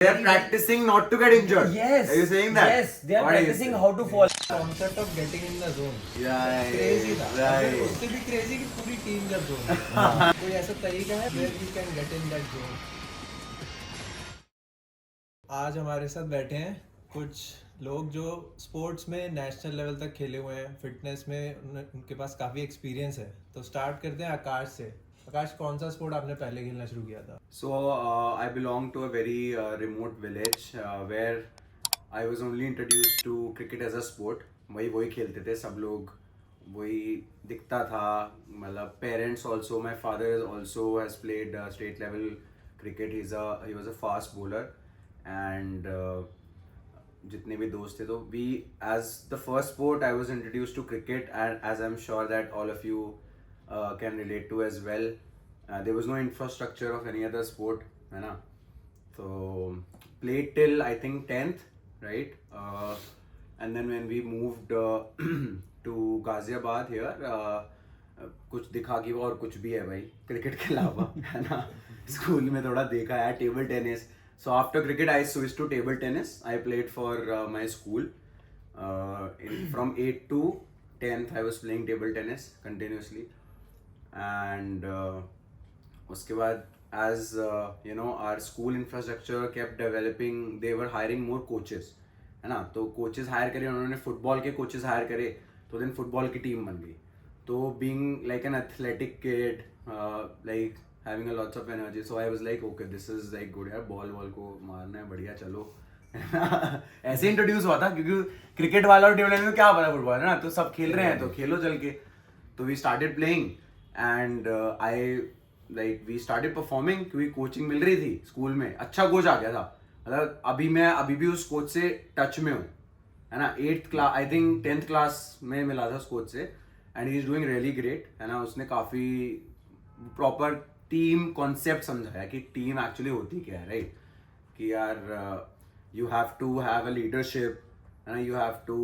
They are practicing not to get injured. Yes. Are you saying that? Yes, they are What you practicing saying? how to fall. Concept of getting in the zone Right. Crazy था फिर Right. उससे भी crazy कि पूरी team जब zone कोई ऐसा तरीका है where we can get in that zone. आज हमारे साथ बैठे हैं कुछ लोग जो स्पोर्ट्स में नेशनल लेवल तक खेले हुए हैं, फिटनेस में उनके पास काफ़ी एक्सपीरियंस है। तो स्टार्ट करते हैं आकाश से। आकाश, कौन सा स्पोर्ट आपने पहले खेलना शुरू किया था? So I belong to a very remote village where I was only introduced to cricket as a sport. वही खेलते थे सब लोग, वही दिखता था। मतलब parents also, my father also has played state level cricket. He was a fast bowler and जितने भी दोस्त थे तो we as the first sport I was introduced to cricket, and as I'm sure that all of you can relate to as well. There was no infrastructure of any other sport, है ना? So played till I think 10th, right? And then when we moved to Ghaziabad here, कुछ दिखा कि वो और कुछ भी है भाई क्रिकेट के अलावा, है ना? स्कूल में थोड़ा देखा है table tennis. So after cricket I switched to table tennis. I played for my school. From 8th to 10th I was playing table tennis continuously. And उसके बाद as you know our school infrastructure kept developing, they were hiring more coaches, है ना? तो coaches hire करे उन्होंने, football के coaches hire करे, तो then फुटबॉल की टीम बन गई. तो being like an athletic kid, like having a lots of energy, so I was like okay, this is like good यार, बॉल को मारना है, बढ़िया चलो. ऐसे इंट्रोड्यूस हुआ था क्योंकि क्रिकेट वाला और टेबल टेनिस में क्या पता फुटबॉल, है ना? तो सब खेल रहे हैं तो खेलो चल के. तो we started playing and we started performing क्योंकि कोचिंग मिल रही थी स्कूल में, अच्छा कोच आ गया था. मतलब अभी भी उस कोच से टच में हूँ, है ना? 8th class I think 10th class में मिला था उस कोच से, and he is doing really great, है ना? उसने काफ़ी प्रॉपर टीम कॉन्सेप्ट समझाया कि टीम एक्चुअली होती क्या है, राइट? कि यार you have to have a leadership, है ना? You have to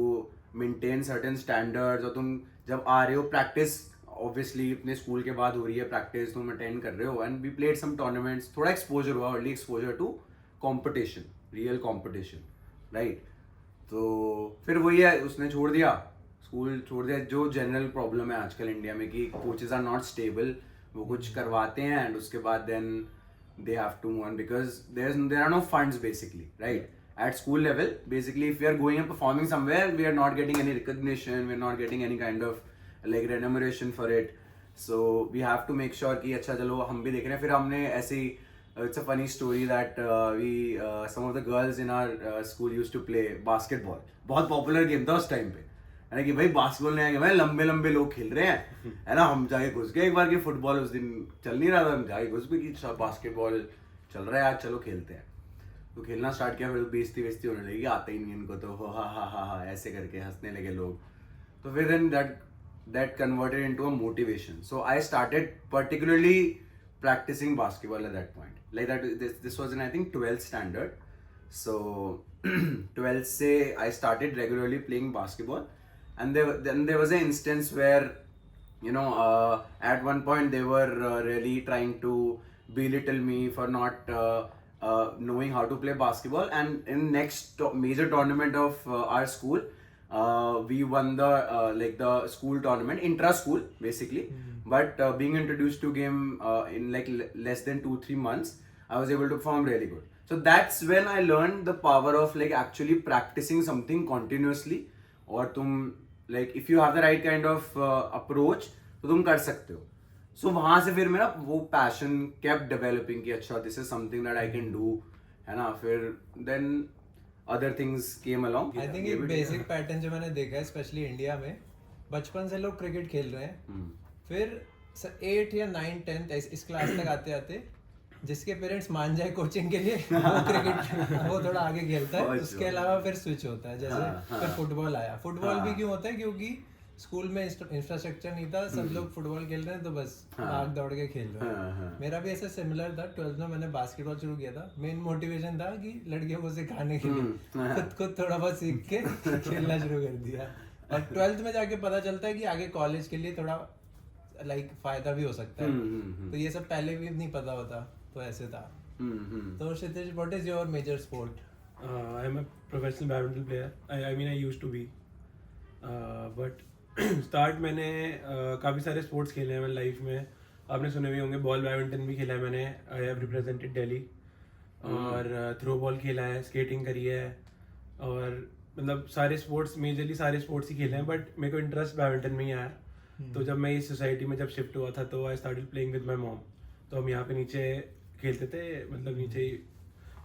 maintain certain standards. और तुम जब आ रहे हो प्रैक्टिस, ऑब्वियसली अपने स्कूल के बाद हो रही है प्रैक्टिस, तुम अटेंड कर रहे हो, and we played some tournaments. थोड़ा एक्सपोजर हुआ, early exposure to competition, real competition, right? तो फिर वही है, उसने छोड़ दिया, स्कूल छोड़ दिया. जो जनरल प्रॉब्लम है आजकल इंडिया में कि कोचेज आर नॉट स्टेबल, वो कुछ करवाते हैं एंड उसके बाद then they have to move on because there are no funds basically, right? At school level, basically if we are going and performing somewhere, we are not getting any recognition, we are not getting any kind of like remuneration for it. So we have to make sure कि अच्छा चलो हम भी देख रहे हैं. फिर हमने ऐसे ही it's a funny story that some of the girls in our school used to play basketball. बहुत popular game था उस टाइम पे, है ना? कि भाई बास्केटबॉल नहीं आएगा भाई, लंबे लंबे लोग खेल रहे हैं, है ना? हम जाके घुस गए एक बार कि फुटबॉल उस दिन चल नहीं रहा था, हम जाके घुस गए कि बास्केटबॉल चल रहा है आज, चलो खेलते हैं. तो खेलना स्टार्ट किया, फिर बेइज्जती होने लगी, आता ही नहीं इनको, तो हा ऐसे करके हंसने लगे लोग. तो फिर then that converted into a motivation. So I started particularly practicing basketball at that point. Like that, this was in I think 12th standard. So 12th se I started regularly playing basketball. And then there was an instance where, you know, at one point they were really trying to belittle me for not knowing how to play basketball. And in next major tournament of our school, we won the like the school tournament, intra school basically. But being introduced to game in like less than 2-3 months, I was able to perform really good. So that's when I learned the power of like actually practicing something continuously. और तुम like if you have the right kind of approach, तो तुम कर सकते हो. So वहाँ से फिर मेरा वो passion kept developing कि अच्छा this is something that I can do, है ना? फिर then other things came along. I think एक बेसिक पैटर्न जो मैंने देखा है स्पेशली इंडिया में, बचपन से लोग क्रिकेट खेल रहे हैं, फिर 8 या 9 10th इस क्लास तक आते आते जिसके पेरेंट्स मान जाए कोचिंग के लिए वो क्रिकेट वो थोड़ा आगे खेलता है. उसके अलावा फिर स्विच होता है. जैसे फिर फुटबॉल आया. फुटबॉल भी क्यों होता है? क्योंकि स्कूल में इंफ्रास्ट्रक्चर नहीं था, सब लोग फुटबॉल खेल रहे हैं तो बस भाग दौड़ के खेल रहे हैं. मेरा भी ऐसा सिमिलर था. 12th में मैंने बास्केटबॉल शुरू किया था. मेन मोटिवेशन था कि लड़कियों को सिखाने के लिए, खुद थोड़ा बहुत सीख के खेलना शुरू कर दिया. और 12th में जाके पता चलता है कि आगे कॉलेज के लिए थोड़ा लाइक फायदा भी हो सकता है. तो ये सब पहले भी नहीं पता होता, तो ऐसे था. तो Kshitij, what is your major sport? I am a professional badminton player. I mean I used to be, but start मैंने काफ़ी सारे स्पोर्ट्स खेले हैं मेरी लाइफ में. आपने सुने भी होंगे, बॉल बैडमिंटन भी खेला है मैंने. I have represented Delhi. और थ्रो बॉल खेला है, स्केटिंग करी है, और मतलब सारे स्पोर्ट्स, मेजरली सारे स्पोर्ट्स ही खेले हैं. बट मेरे को इंटरेस्ट बैडमिंटन में ही आया. तो जब मैं इस सोसाइटी में जब शिफ्ट हुआ था तो आई started playing with my mom. तो हम यहाँ पे नीचे खेलते थे, मतलब नीचे ही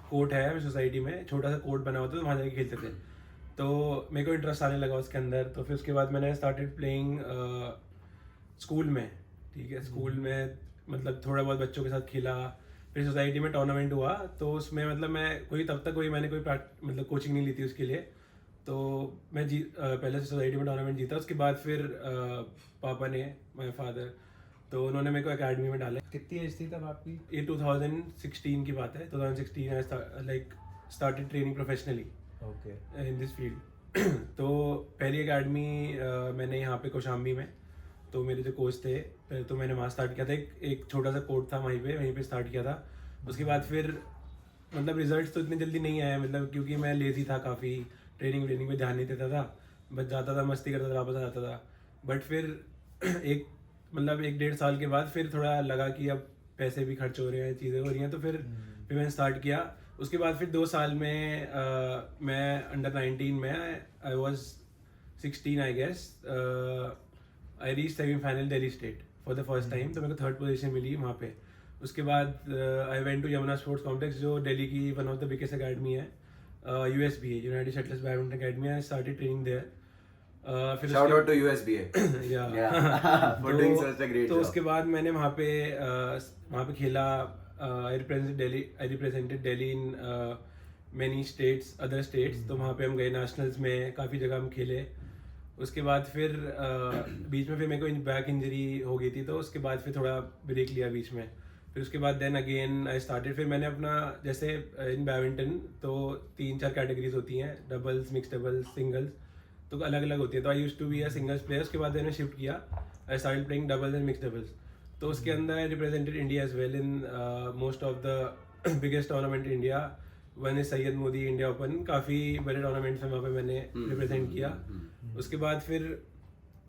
कोर्ट है सोसाइटी में, छोटा सा कोर्ट बना हुआ था, तो वहाँ जाके खेलते थे. तो मेरे को इंटरेस्ट आने लगा उसके अंदर. तो फिर उसके बाद मैंने स्टार्टेड प्लेइंग स्कूल में. ठीक है, स्कूल में मतलब थोड़ा बहुत बच्चों के साथ खेला. फिर सोसाइटी में टूर्नामेंट हुआ, तो उसमें मतलब मैं तब तक मैंने कोई मतलब कोचिंग नहीं ली थी उसके लिए. तो मैं पहले से सोसाइटी में टूर्नामेंट जीता. उसके बाद फिर पापा ने, माय फादर, तो उन्होंने मेरे को एकेडमी में डाला. कितनी एज थी तब आपकी? ये 2016 की बात है. 2016 I like started training professionally okay in this field. तो पहली एकेडमी मैंने यहाँ पे कौशाम्बी में, तो मेरे जो कोच थे पहले, तो मैंने वहाँ स्टार्ट किया था. एक छोटा सा कोर्ट था वहीं पे स्टार्ट किया था. उसके बाद फिर मतलब रिजल्ट्स तो इतनी जल्दी नहीं आए, मतलब क्योंकि मैं लेजी था काफ़ी, ट्रेनिंग में ध्यान नहीं देता था, बस जाता था, मस्ती करता था, वापस आ जाता था. बट फिर एक 1-1.5 साल के बाद फिर थोड़ा लगा कि अब पैसे भी खर्च हो रहे हैं, चीज़ें हो रही हैं, तो फिर मैंने स्टार्ट किया. उसके बाद फिर 2 साल में मैं अंडर 19 में, I was 16 I guess, I reach semifinal Delhi state for the first time. तो मेरे को 3rd पोजीशन मिली वहाँ पे. उसके बाद I went to Yamuna sports complex, जो दिल्ली की one of the biggest academy है, USBA, United Shuttlers Badminton Academy. I started training there. फिर Shout out to USBA. For doing such a great तो job. उसके बाद मैंने वहाँ पे खेला. I represented Delhi in many states, other states. तो वहाँ पे हम गए नेशनल्स में, काफ़ी जगह हम खेले. उसके बाद फिर बीच में फिर मेरे को बैक इंजरी हो गई थी, तो उसके बाद फिर थोड़ा ब्रेक लिया बीच में. फिर उसके बाद देन अगेन आई स्टार्टेड. फिर मैंने अपना, जैसे इन बैडमिंटन तो 3-4 कैटेगरीज होती हैं, डबल्स, मिक्स डबल्स, सिंगल्स, तो अलग अलग होती है. तो I used to be a singles player. उसके बाद मैंने शिफ्ट किया, I started playing doubles and mix doubles. तो उसके अंदर I represented India as well in most of the biggest tournament in India. One is Syed Modi India open, काफ़ी बड़े tournaments में वहाँ पे मैंने रिप्रेजेंट किया. उसके बाद फिर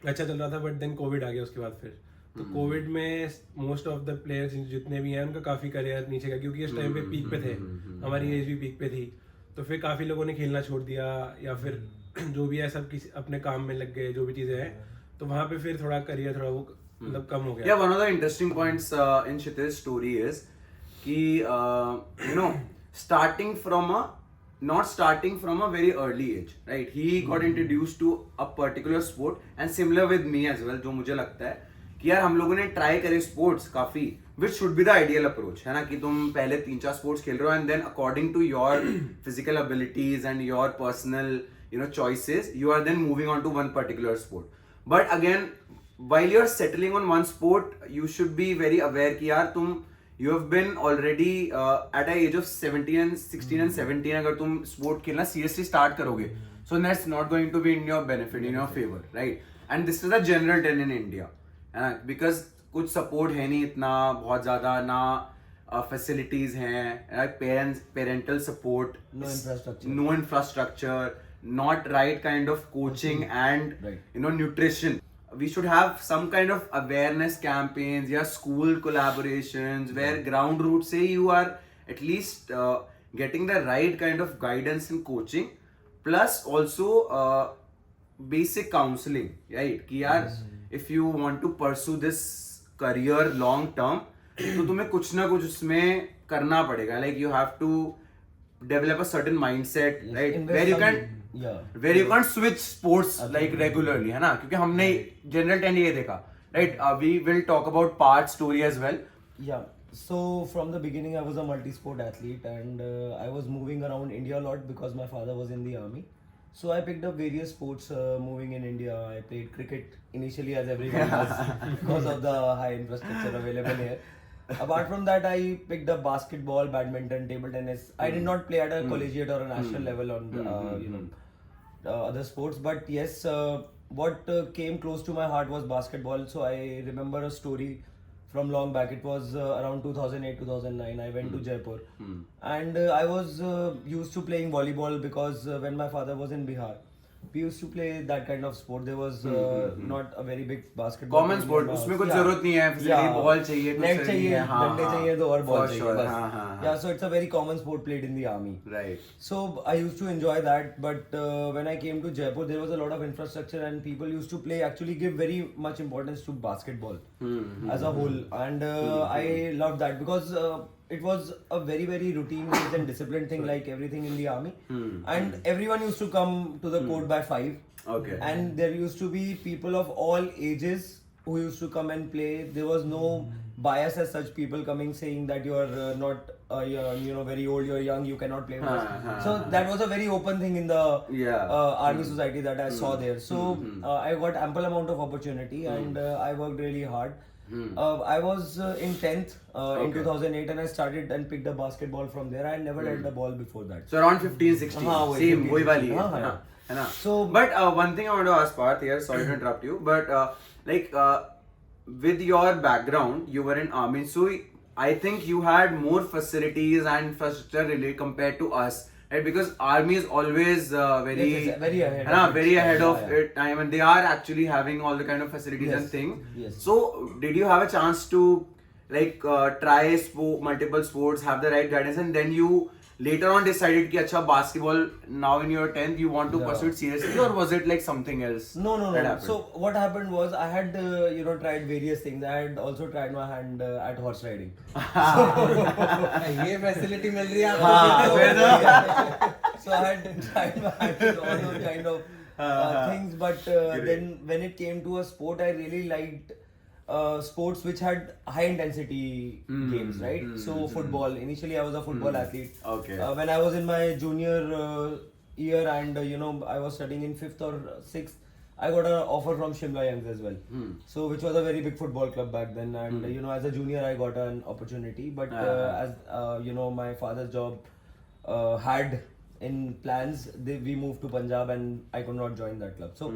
अच्छा चल रहा था, बट देन कोविड आ गया उसके बाद फिर. तो कोविड में मोस्ट ऑफ द प्लेयर्स जितने भी हैं उनका काफ़ी करियर नीचे गया, क्योंकि उस टाइम पे पीक पे थे, हमारी एज भी पीक पे थी. तो फिर काफ़ी लोगों ने खेलना छोड़ दिया, या फिर जो भी है सब किसी अपने काम में लग गए, जो भी चीज़ें हैं. तो वहाँ पे फिर थोड़ा करियर थोड़ा वो मतलब कम हो गया. Yeah, one of the interesting points in Kshitij's story is कि starting from a very early age, right? He got introduced to a particular sport, and similar with me as well. जो मुझे लगता है कि यार हम लोगों ने ट्राई करे स्पोर्ट्स काफी, which should be the ideal approach, है ना, कि तुम पहले 3-4 स्पोर्ट्स खेल रहे हो, and then according to your physical abilities and your personal choices, you are then moving on to one particular sport. But again, while you're settling on one sport, you should be very aware कि यार you have been already at a age of 16 and 17, अगर तुम sport खेलना seriously start करोगे, so that's not going to be in your benefit, in your favor, right? And this is a general trend in India, because कुछ support है नहीं इतना बहुत ज़्यादा, ना facilities हैं, parental support, no infrastructure, not right kind of coaching and nutrition. We should have some kind of awareness campaigns, yeah, school collaborations, where ground root say you are at least getting the right kind of guidance and coaching, plus also basic counseling, right? कि यार if you want to pursue this career long term, तो तुम्हें कुछ ना कुछ उसमें करना पड़ेगा. Like you have to develop a certain mindset, right? Where you can't switch sports like regularly, है ना, क्योंकि हमने जनरल ट्रेंड ये देखा, right? We will talk about Parth's story as well. Yeah, so from the beginning I was a multi-sport athlete, and I was moving around India a lot because my father was in the army. So I picked up various sports moving in India. I played cricket initially, as everyone does, because of the high infrastructure available here. Apart from that, I picked up basketball, badminton, table tennis. I did not play at a collegiate or a national level on other sports, but yes, what came close to my heart was basketball. So I remember a story from long back. It was around 2008, 2009. I went to Jaipur, and I was used to playing volleyball because when my father was in Bihar, we used to play that kind of sport. There was not a very big basketball. Common sport, उसमें कुछ जरूरत नहीं है, facility, ball चाहिए, कुछ net चाहिए, हाँ, डंडे हाँ, चाहिए तो और बॉल for चाहिए sure, बस. हाँ, हाँ, हाँ. Yeah, so it's a very common sport played in the army. Right. So I used to enjoy that, but when I came to Jaipur, there was a lot of infrastructure and people used to play, actually give very much importance to basketball as a whole, and I loved that because it was a very very routine based and disciplined thing like everything in the army, and everyone used to come to the court by 5. Okay. And there used to be people of all ages who used to come and play. There was no bias as such, people coming saying that you are not you're very old, you're young, you cannot play with us. So that was a very open thing in the army society that I saw there. So I got ample amount of opportunity, and I worked really hard. I was in 10th in 2008, and I started and picked up basketball from there. I never had the ball before that. So around 15, 16. हाँ, वही Same, 15, वही वाली है. हाँ, हाँ, है ना? So, but one thing I want to ask Parth here, sorry to interrupt you, but like with your background, you were in army, so I think you had more facilities and infrastructure really compared to us, right? Because army is always very Yes, very ahead है ना, of its very time. ahead of Yeah, it time, and they are actually having all the kind of facilities Yes, and things. yes. So did you have a chance to like try multiple sports, have the right guidance, and then you later on decided कि अच्छा basketball now in your 10th you want to pursue it seriously, or was it like something else? No. that happened? So what happened was I had tried various things. I had also tried my hand at horse riding. ये facility मिल रही है हाँ, आपको. So I had tried my hand with all those kind of things, but then when it came to a sport, I really liked sports which had high intensity games, right? So football. Initially, I was a football athlete. Okay. When I was in my junior year, and I was studying in 5th or 6th, I got an offer from Shimla Youngs as well. So which was a very big football club back then, and as a junior, I got an opportunity. But as my father's job had in plans, we moved to Punjab, and I could not join that club. So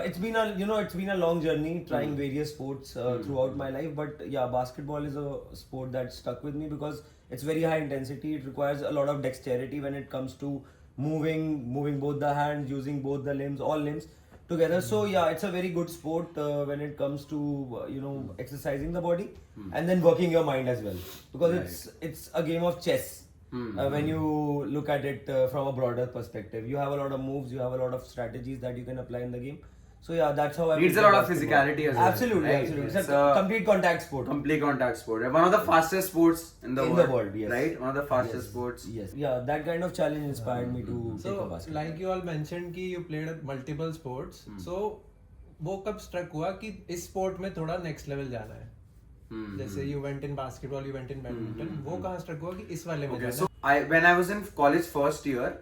it's been a long journey trying various sports throughout my life. But yeah, basketball is a sport that stuck with me because it's very high intensity. It requires a lot of dexterity when it comes to moving both the hands, using both the limbs, all limbs together. So yeah, it's a very good sport when it comes to exercising the body and then working your mind as well, because it's a game of chess. When you look at it from a broader perspective, you have a lot of moves, you have a lot of strategies that you can apply in the game. So yeah, that's how I needs a play lot of basketball. physicality as well. Absolutely, right? absolutely. It's So, a complete contact sport. complete contact sport. One of the fastest sports in the world. Yes. Right? One of the fastest sports. Yes. Yeah, that kind of challenge inspired me to take So up basketball. like you all mentioned कि you played multiple sports. So वो कब struck हुआ कि इस sport में थोड़ा next level जाना है? जैसे you went in basketball, you went in badminton. वो कहाँ स्ट्रक हुआ कि इस वाले में Okay, जाना so when I was in college first year,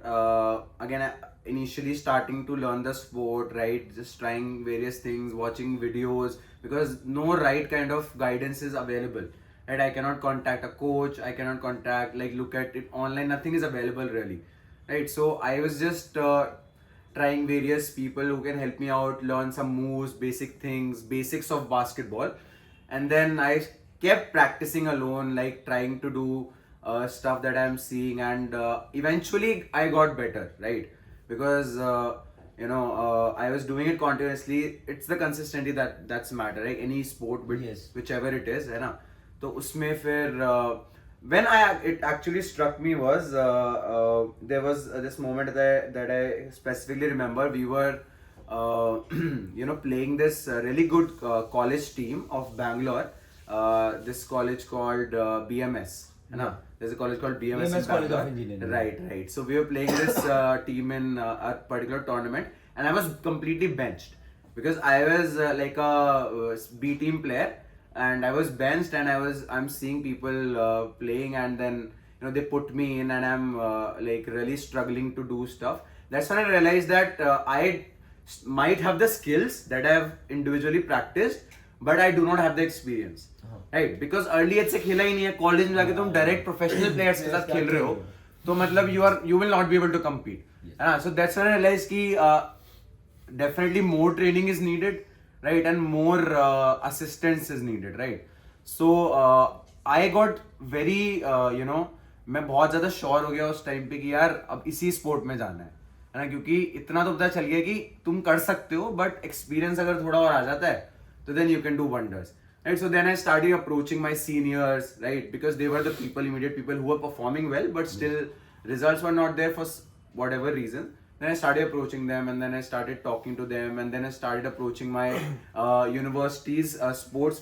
again initially starting to learn the sport, right? Just trying various things, watching videos, because no right kind of guidance is available. Right? I cannot contact a coach, I cannot look at it online, nothing is available really. Right? So I was just trying various people who can help me out, learn some moves, basic things, basics of basketball. And then I kept practicing alone, like trying to do stuff that I'm seeing, and eventually I got better, right? Because I was doing it continuously. It's the consistency that's matter, right? Any sport, whichever it is, है ना? तो उसमें फिर when it actually struck me was there was this moment that I specifically remember. We were playing this really good college team of Bangalore. This college called BMS. Yeah. There's a college called BMS in BMS College Bangalore. of Engineering. Right. So we were playing this team in a particular tournament, and I was completely benched because I was like a B team player, and I was benched, and I'm seeing people playing, and then they put me in, and I'm like really struggling to do stuff. That's when I realized that I might have the skills that I have individually practiced, but I do not have the experience. Right? Because earlier से खेला ही नहीं है, college में जाके तुम direct professional players के साथ खेल रहे हो, तो मतलब you will not be able to compete. So that's when I realized कि definitely more training is needed, right, and more assistance is needed, right. So I got very मैं बहुत ज़्यादा श्योर हो गया उस टाइम पे कि यार अब इसी स्पोर्ट में जाना है ना, क्योंकि इतना तो पता चल गया कि तुम कर सकते हो, बट एक्सपीरियंस अगर थोड़ा और आ जाता है तो then you can do wonders, right? So then I started approaching my seniors, right? Because they were the people, immediate people who were performing well, but still results were not there for whatever reason. Then I started approaching them, and then I started talking to them, and then I started approaching my universities, sports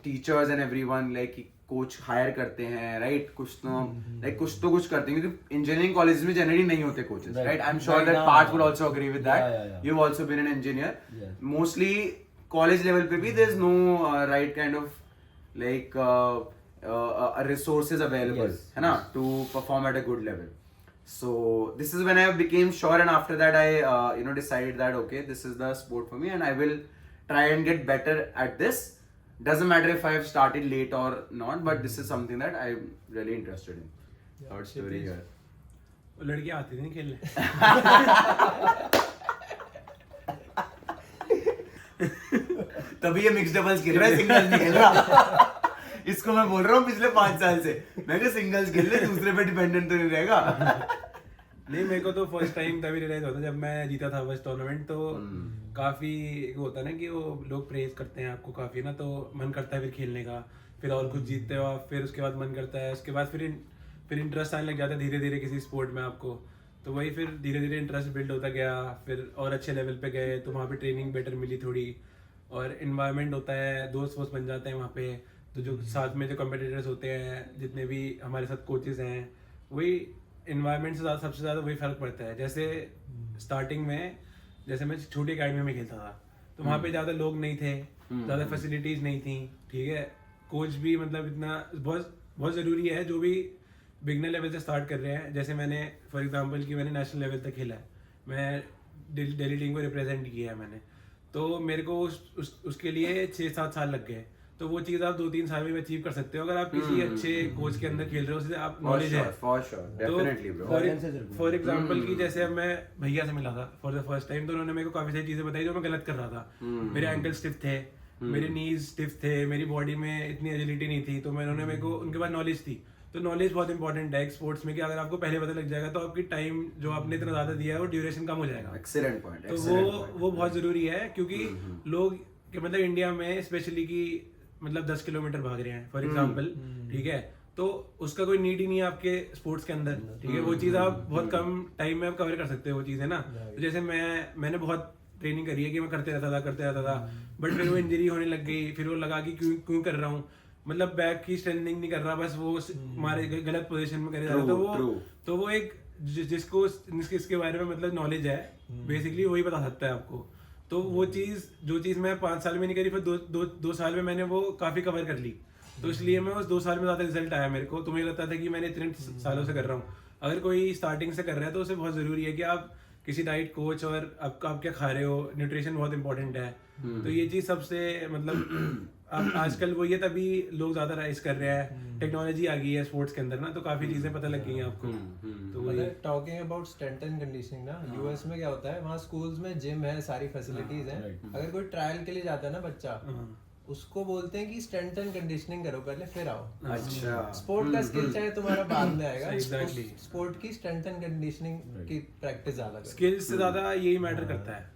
teachers and everyone, like coach hire करते हैं, right? कुछ तो करते हैं, क्योंकि engineering college में generally नहीं होते coaches, right? I am sure that Parth will also agree with that. You have also been an engineer. Mostly college level पे भी there is no right kind of like resources available, है ना, to perform at a good level. So this is when I became sure, and after that I decided that okay, this is the sport for me and I will try and get better at this. Doesn't matter if I have started late or not, but this is something that I'm really interested in. Third story here. लड़कियां आती थी खेलने. तभी ये mix doubles खेल रहा है, singles नहीं खेल रहा. इसको मैं बोल रहा हूँ पिछले 5 साल से, मैं कहा सिंगल्स खेल ले, दूसरे पे डिपेंडेंट तो नहीं रहेगा. नहीं, मेरे को तो फर्स्ट टाइम तभी रियलाइज होता जब मैं जीता था फर्स्ट टूर्नामेंट. तो काफ़ी होता है ना कि वो लोग प्रेज करते हैं आपको काफ़ी ना, तो मन करता है फिर खेलने का. फिर और कुछ जीतते हो आप, फिर उसके बाद मन करता है, उसके बाद फिर इंटरेस्ट आने लग जाता है धीरे धीरे किसी स्पोर्ट में आपको. तो वही फिर धीरे धीरे इंटरेस्ट बिल्ड होता गया. फिर और अच्छे लेवल पे गए तो वहाँ पे ट्रेनिंग बेटर मिली थोड़ी, और इन्वायरमेंट होता है, दोस्त वोस्त बन जाते हैं वहाँ पे. तो जो साथ में जो कम्पिटिटर्स होते हैं, जितने भी हमारे साथ कोचेस हैं, वही इन्वायरमेंट से सबसे ज़्यादा वही फ़र्क पड़ता है. जैसे स्टार्टिंग में जैसे मैं छोटी अकेडमी में खेलता था तो वहाँ पे ज़्यादा लोग नहीं थे, ज़्यादा फैसिलिटीज़ नहीं थी, ठीक है. कोच भी मतलब इतना बहुत ज़रूरी है जो भी बिगनर लेवल से स्टार्ट कर रहे हैं. जैसे मैंने फॉर एग्जांपल कि मैंने नेशनल लेवल तक खेला है, मैं दिल्ली टीम को रिप्रेजेंट किया है मैंने, तो मेरे को उसके लिए 6-7 साल लग गए. तो वो चीज़ आप 2-3 साल में अचीव कर सकते हो अगर आप किसी अच्छे कोच के अंदर खेल रहे हो, उससे आप नॉलेज है. फॉर एग्जांपल कि जैसे अब मैं भैया से मिला था फॉर द फर्स्ट टाइम, तो उन्होंने मेरे को काफ़ी सारी चीज़ें बताई जो मैं गलत कर रहा था. मेरे एंकल स्टिफ थे, मेरे नीज स्टिफ थे, मेरी बॉडी में इतनी एजिलिटी नहीं थी. तो उन्होंने मेरे को, उनके पास नॉलेज थी. तो नॉलेज बहुत इंपॉर्टेंट है स्पोर्ट्स में, कि अगर आपको पहले पता लग जाएगा तो आपकी टाइम जो आपने इतना ज़्यादा दिया है वो ड्यूरेशन कम हो जाएगा. Excellent point. तो वो बहुत ज़रूरी है, क्योंकि लोग कि मतलब इंडिया में स्पेशली कि मतलब 10 किलोमीटर भाग रहे हैं फॉर एग्जांपल, ठीक है, तो उसका कोई नीड ही नहीं है आपके स्पोर्ट्स के अंदर, ठीक है. वो चीज़ आप बहुत कम टाइम में आप कवर कर सकते हो वो चीज़, है ना. तो जैसे मैंने बहुत ट्रेनिंग करी है कि मैं करते रहता था, बट फिर वो इंजरी होने लग गई. फिर वो लगा कि क्यों कर रहा हूँ, मतलब बैक की स्ट्रेंथनिंग नहीं कर रहा, बस वो हमारे गलत पोजीशन में करे जा रहा है. तो वो एक जिसको इसके बारे में मतलब नॉलेज है बेसिकली वही बता सकता है आपको. तो वो जो चीज़ मैं 5 साल में नहीं करी, फिर दो साल में मैंने वो काफ़ी कवर कर ली. तो इसलिए मैं उस 2 साल में ज़्यादा रिजल्ट आया मेरे को. तो मुझे लगता था कि मैंने इतने सालों से कर रहा हूँ. अगर कोई स्टार्टिंग से कर रहा है तो उसे बहुत ज़रूरी है कि आप किसी डाइट कोच और आप क्या खा रहे हो, न्यूट्रिशन बहुत इंपॉर्टेंट है. तो ये चीज़ सबसे मतलब अब आजकल वो ये तभी लोग ज़्यादा राइज कर रहे हैं. टेक्नोलॉजी आ गई है स्पोर्ट्स के अंदर ना, तो काफ़ी चीज़ें पता लग गई हैं आपको. तो वही talking about strength and conditioning ना, यूएस में क्या होता है, वहाँ स्कूल्स में जिम है, सारी फैसिलिटीज हैं. अगर कोई ट्रायल के लिए जाता है ना बच्चा, उसको बोलते हैं कि स्ट्रेंथ एंड कंडीशनिंग करो पहले फिर आओ. अच्छा. स्पोर्ट का स्किल चाहे तुम्हारा बाद में आएगा, स्पोर्ट की स्ट्रेंथ एंड कंडीशनिंग की प्रैक्टिस ज्यादा करो. स्किल्स से ज़्यादा यही मैटर करता है,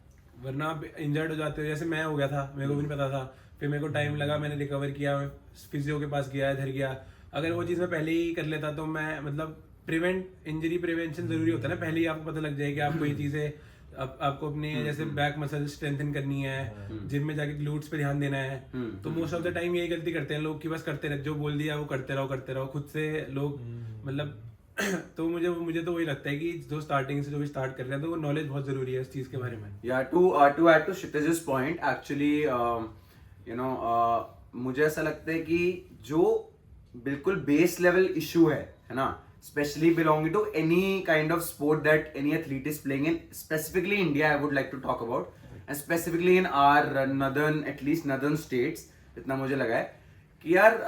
वरना आप इंजर्ड हो जाते हो. जैसे मैं हो गया था, मेरे को भी नहीं पता था, फिर मेरे को टाइम लगा, मैंने रिकवर किया, मैं फिजियो के पास गया, इधर गया. अगर वो चीज़ मैं पहले ही कर लेता तो मैं मतलब इंजरी प्रिवेंशन जरूरी होता है ना, पहले ही आपको पता लग जाए कि आपको ये चीज़ें आपको अपने जैसे बैक मसल स्ट्रेंथन करनी है, जिम में जाके ग्लूट्स पे ध्यान देना है. तो मोस्ट ऑफ द टाइम यही गलती करते हैं लोग कि बस करते रहे, जो बोल दिया वो करते रहो खुद से लोग मतलब. तो मुझे तो वही लगता है कि जो स्टार्टिंग से जो भी स्टार्ट कर रहे हैं तो वो नॉलेज बहुत जरूरी है इस चीज़ के बारे में. या to add to Kshitij's point, actually मुझे ऐसा लगता है कि जो बिल्कुल बेस लेवल इशू है ना, especially belonging to any kind of sport that any athlete is playing in, specifically India I would like to talk about, and specifically in our northern states. इतना मुझे लगा है कि यार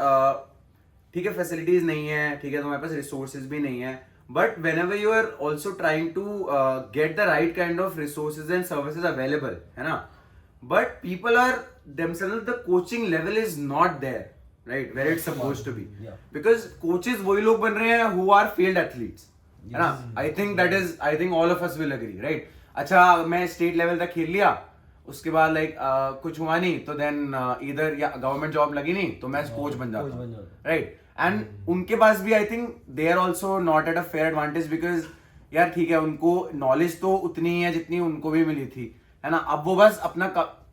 ठीक है फैसिलिटीज नहीं है, ठीक है तुम्हारे पास रिसोर्सेज भी नहीं है, but whenever you are also trying to get the right kind of resources and services available, है ना, but people are themselves, the coaching level is not there, right, where it's supposed to be. Yeah. Because coaches वही लोग बन रहे हैं who are failed athletes, है ना? I think all of us will agree, right? अच्छा मैं state level तक खेल लिया, उसके बाद लाइक कुछ हुआ नहीं, तो देन इधर या गवर्नमेंट जॉब लगी नहीं, तो मैं कोच बन जाता हूँ, राइट? एंड उनके पास भी I think they are also not at a fair advantage, because यार ठीक है, उनको नॉलेज तो उतनी ही है जितनी उनको भी मिली थी, है ना? अब वो बस अपना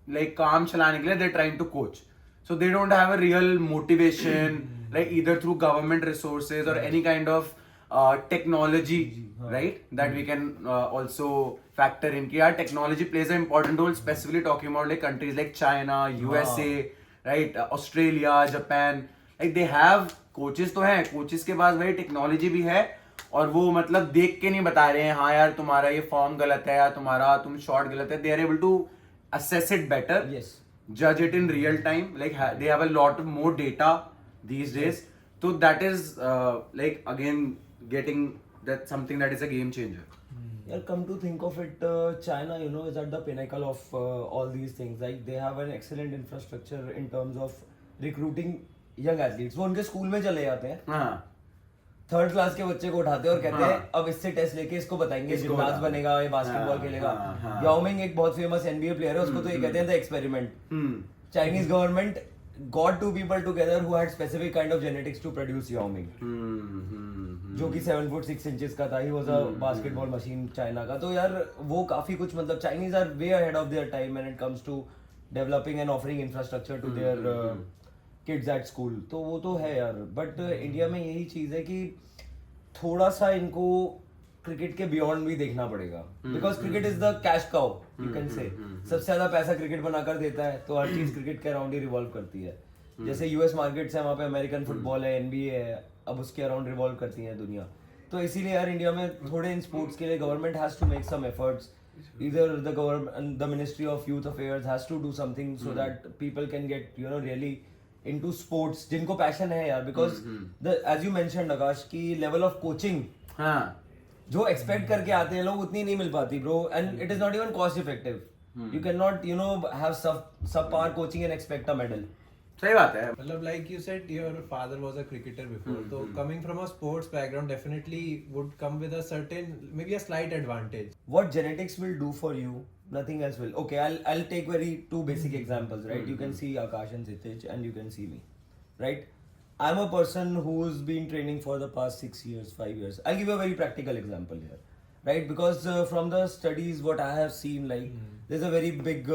लाइक काम चलाने के लिए they trying to coach, so they don't have a real motivation like either through government resources or any kind of technology, right, that we can also factor in. कि यार technology plays an important role, specifically talking about like countries like China, USA, right, Australia, Japan, like they have coaches तो हैं, coaches के पास वही technology भी है, और वो मतलब देख के नहीं बता रहे हैं हाँ यार तुम्हारा ये फॉर्म गलत है या तुम्हारा तुम शॉट गलत है. They are able to assess it better, Yes. judge it in real time, like they have a lot more data these days, so that is like again getting that something that is a game changer. Yeah, come to think of it, China, you know, is at the pinnacle of all these things. Like they have an excellent infrastructure in terms of recruiting young athletes. वो उनके school में चले जाते हैं, हाँ, third class के बच्चे को उठाते हैं और कहते हैं अब इससे टेस्ट लेके इसको बताएंगे इसको जिम्नास्ट बता। बनेगा, ये बास्केटबॉल हाँ, खेलेगा. हाँ. याओ मिंग एक बहुत फेमस NBA प्लेयर है, उसको तो ये कहते हैं the experiment. Chinese government got two people together who had specific kind of genetics to produce Yao Ming, जो कि 7 फुट 6 इंचेस का था. He was a basketball machine China का. तो यार वो काफी कुछ मतलब Chinese are way ahead of their time when it comes to developing and offering infrastructure to their kids at school. तो वो तो है यार, बट इंडिया में यही चीज है कि थोड़ा सा इनको क्रिकेट के बियॉन्ड भी देखना पड़ेगा, because cricket is the cash cow you can say. सबसे ज्यादा पैसा क्रिकेट बनाकर देता है, तो हर चीज क्रिकेट के अराउंड ही रिवॉल्व करती है. जैसे यूएस मार्केट्स है, वहाँ पे अमेरिकन फुटबॉल है, एनबीए है, अब उसके अराउंड रिवॉल्व करती है दुनिया. तो इसीलिए यार इंडिया में थोड़े इन स्पोर्ट्स के लिए government has to make some efforts. either the government, the Ministry of Youth Affairs has to do something so that people can get, you know, really into sports जिनको passion है यार, because the as you mentioned आकाश की level of coaching हाँ, जो expect करके आते हैं लोग उतनी नहीं मिल पाती bro, and it is not even cost effective. You cannot, you know, have subpar coaching and expect a medal. सही बात है. मतलब like you said your father was a cricketer before, so coming from a sports background definitely would come with a certain, maybe a slight advantage. What genetics will do for you, nothing else will. Okay, I'll take very two basic examples, right? You can see Akash and Zitij and you can see me, right? I'm a person who's been training for the past 6 years, 5 years. I'll give you a very practical example here, right? Because from the studies, what I have seen, like there's a very big,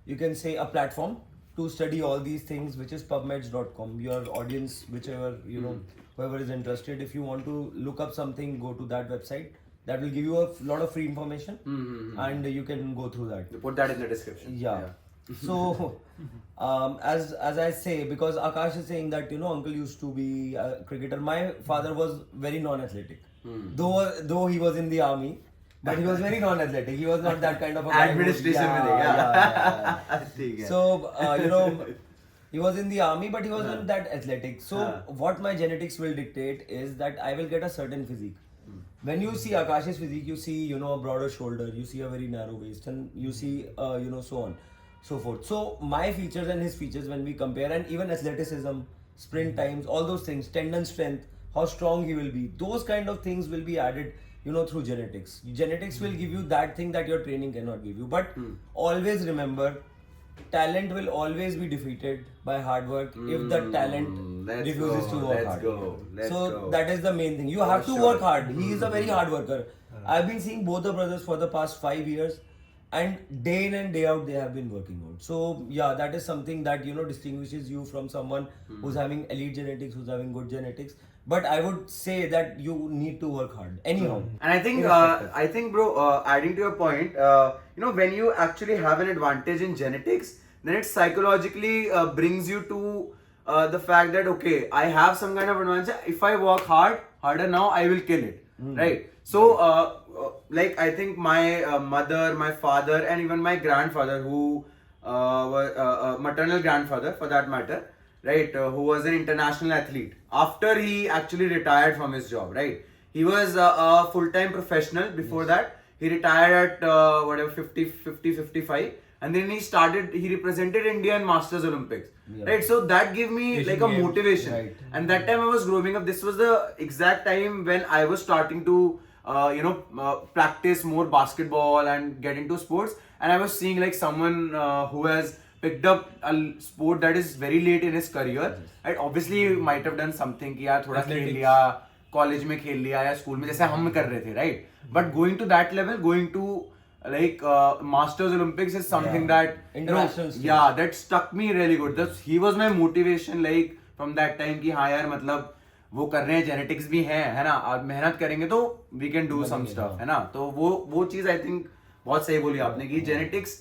you can say a platform to study all these things, which is pubmeds.com. Your audience, whichever, you know, whoever is interested, if you want to look up something, go to that website. That will give you a lot of free information, and you can go through that. Put that in the description. Yeah. So, as I say, because Akash is saying that, you know, uncle used to be a cricketer. My father was very non-athletic. Though he was in the army, but he was very non-athletic. He was not that kind of a guy who- Administration में yeah. ठीक है. So, you know, he was in the army, but he wasn't that athletic. So, what my genetics will dictate is that I will get a certain physique. When you see Akash's physique, you see, you know, a broader shoulder, you see a very narrow waist, and you see, you know, so on, so forth. So, my features and his features, when we compare, and even athleticism, sprint times, all those things, tendon strength, how strong he will be, those kind of things will be added, you know, through genetics. Genetics will give you that thing that your training cannot give you. But always remember, talent will always be defeated by hard work if the talent Let's refuses go, to work let's hard. go, let's So go. that is the main thing. You have to sure. work hard. He is a very hard worker. I've been seeing both the brothers for the past 5 years, and day in and day out they have been working out. So yeah, that is something that, you know, distinguishes you from someone who's having elite genetics, who's having good genetics. But I would say that you need to work hard anyhow. And I think, bro, adding to your point, you know, when you actually have an advantage in genetics, then it psychologically brings you to the fact that okay, I have some kind of advantage. If I work harder now, I will kill it, right? So, like I think my mother, my father, and even my grandfather, who was maternal grandfather for that matter, right, who was an international athlete. After he actually retired from his job, right, he was a full-time professional before that. He retired at whatever 50, 55, and then he represented India in Masters Olympics, Yeah. right? So that gave me Asian like a Games. motivation. Right. And that time I was growing up. This was the exact time when I was starting to practice more basketball and get into sports, and I was seeing like someone who has picked up a sport that is very late in his career, right? Obviously he might have done something कि यार थोड़ा खेल Athletics. लिया, college में खेल लिया या school में, जैसे हम कर रहे थे, right? But going to that level, going to like Masters Olympics is something Yeah. that International stage. yeah, that stuck me really good. He was my motivation like from that time कि हाँ यार मतलब वो कर रहे हैं, genetics भी है ना, और मेहनत करेंगे तो we can do some stuff, है ना? तो वो चीज आई थिंक बहुत सही बोली आपने कि जेनेटिक्स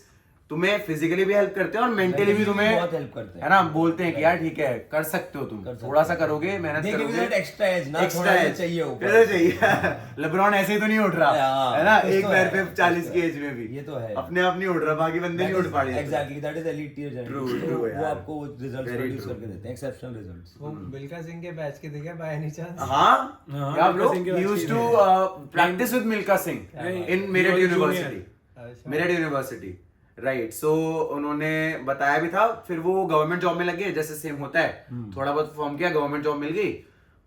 तुम्हें फिजिकली भी हेल्प करते हैं और मेंटली भी तुम्हें बहुत हेल्प करते हैं, है ना? बोलते हैं कि यार ठीक है, कर सकते हो तुम, थोड़ा सा करोगे, मेहनत They give you करोगे, that extra edge, ना Extra थोड़ा सा edge. चाहिए ऊपर। फिर तो चाहिए। लेब्रॉन ऐसे ही तो नहीं उठ रहा, हाँ, है ना? कुछ एक तो पैर है, पे कुछ 40 तो की है। एज में भी ये तो है। अपने आप नहीं उठ रहा, बाकी बंदे नहीं उठ पा रहे। Exactly, that is elite tier genetics. True, तो true, वो यार। आपको रिजल्ट्स Very प्रोड्यूस true. करके देते हैं, एक्सेप्शनल रिजल्ट्स। वो मिल्खा सिंह के बैच के दिखे बाय एनी चांस? हाँ, हाँ, या मिल्खा ब्रो, सिंह के he बाद used ही to है। practice with Milka Singh नहीं, in he Meerut was junior. University. अच्छा। Meerut university, right? सो उन्होंने बताया भी था, फिर वो गवर्नमेंट जॉब में लगे, जैसे सेम होता है, थोड़ा बहुत परफॉर्म किया, गवर्नमेंट जॉब मिल गई,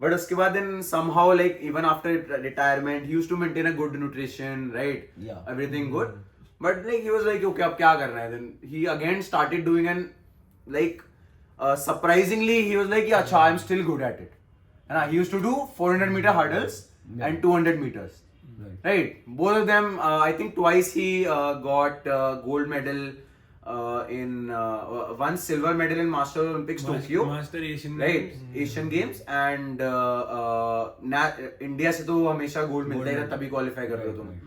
बट उसके बाद then somehow like even after retirement he used to maintain a good nutrition, right? Yeah. Everything good, but like he was like okay, अब क्या करना है? Then he again started doing and like surprisingly he was like अच्छा, I am still good at it, है ना? He used to do 400 meter hurdles and 200 meters. Right, both of them. I think twice he got gold medal in one silver medal in Master Olympics Tokyo, master Asian right? Asian Games and India से तो हमेशा gold मिलता ही था, तभी qualify कर रहे हो तुम.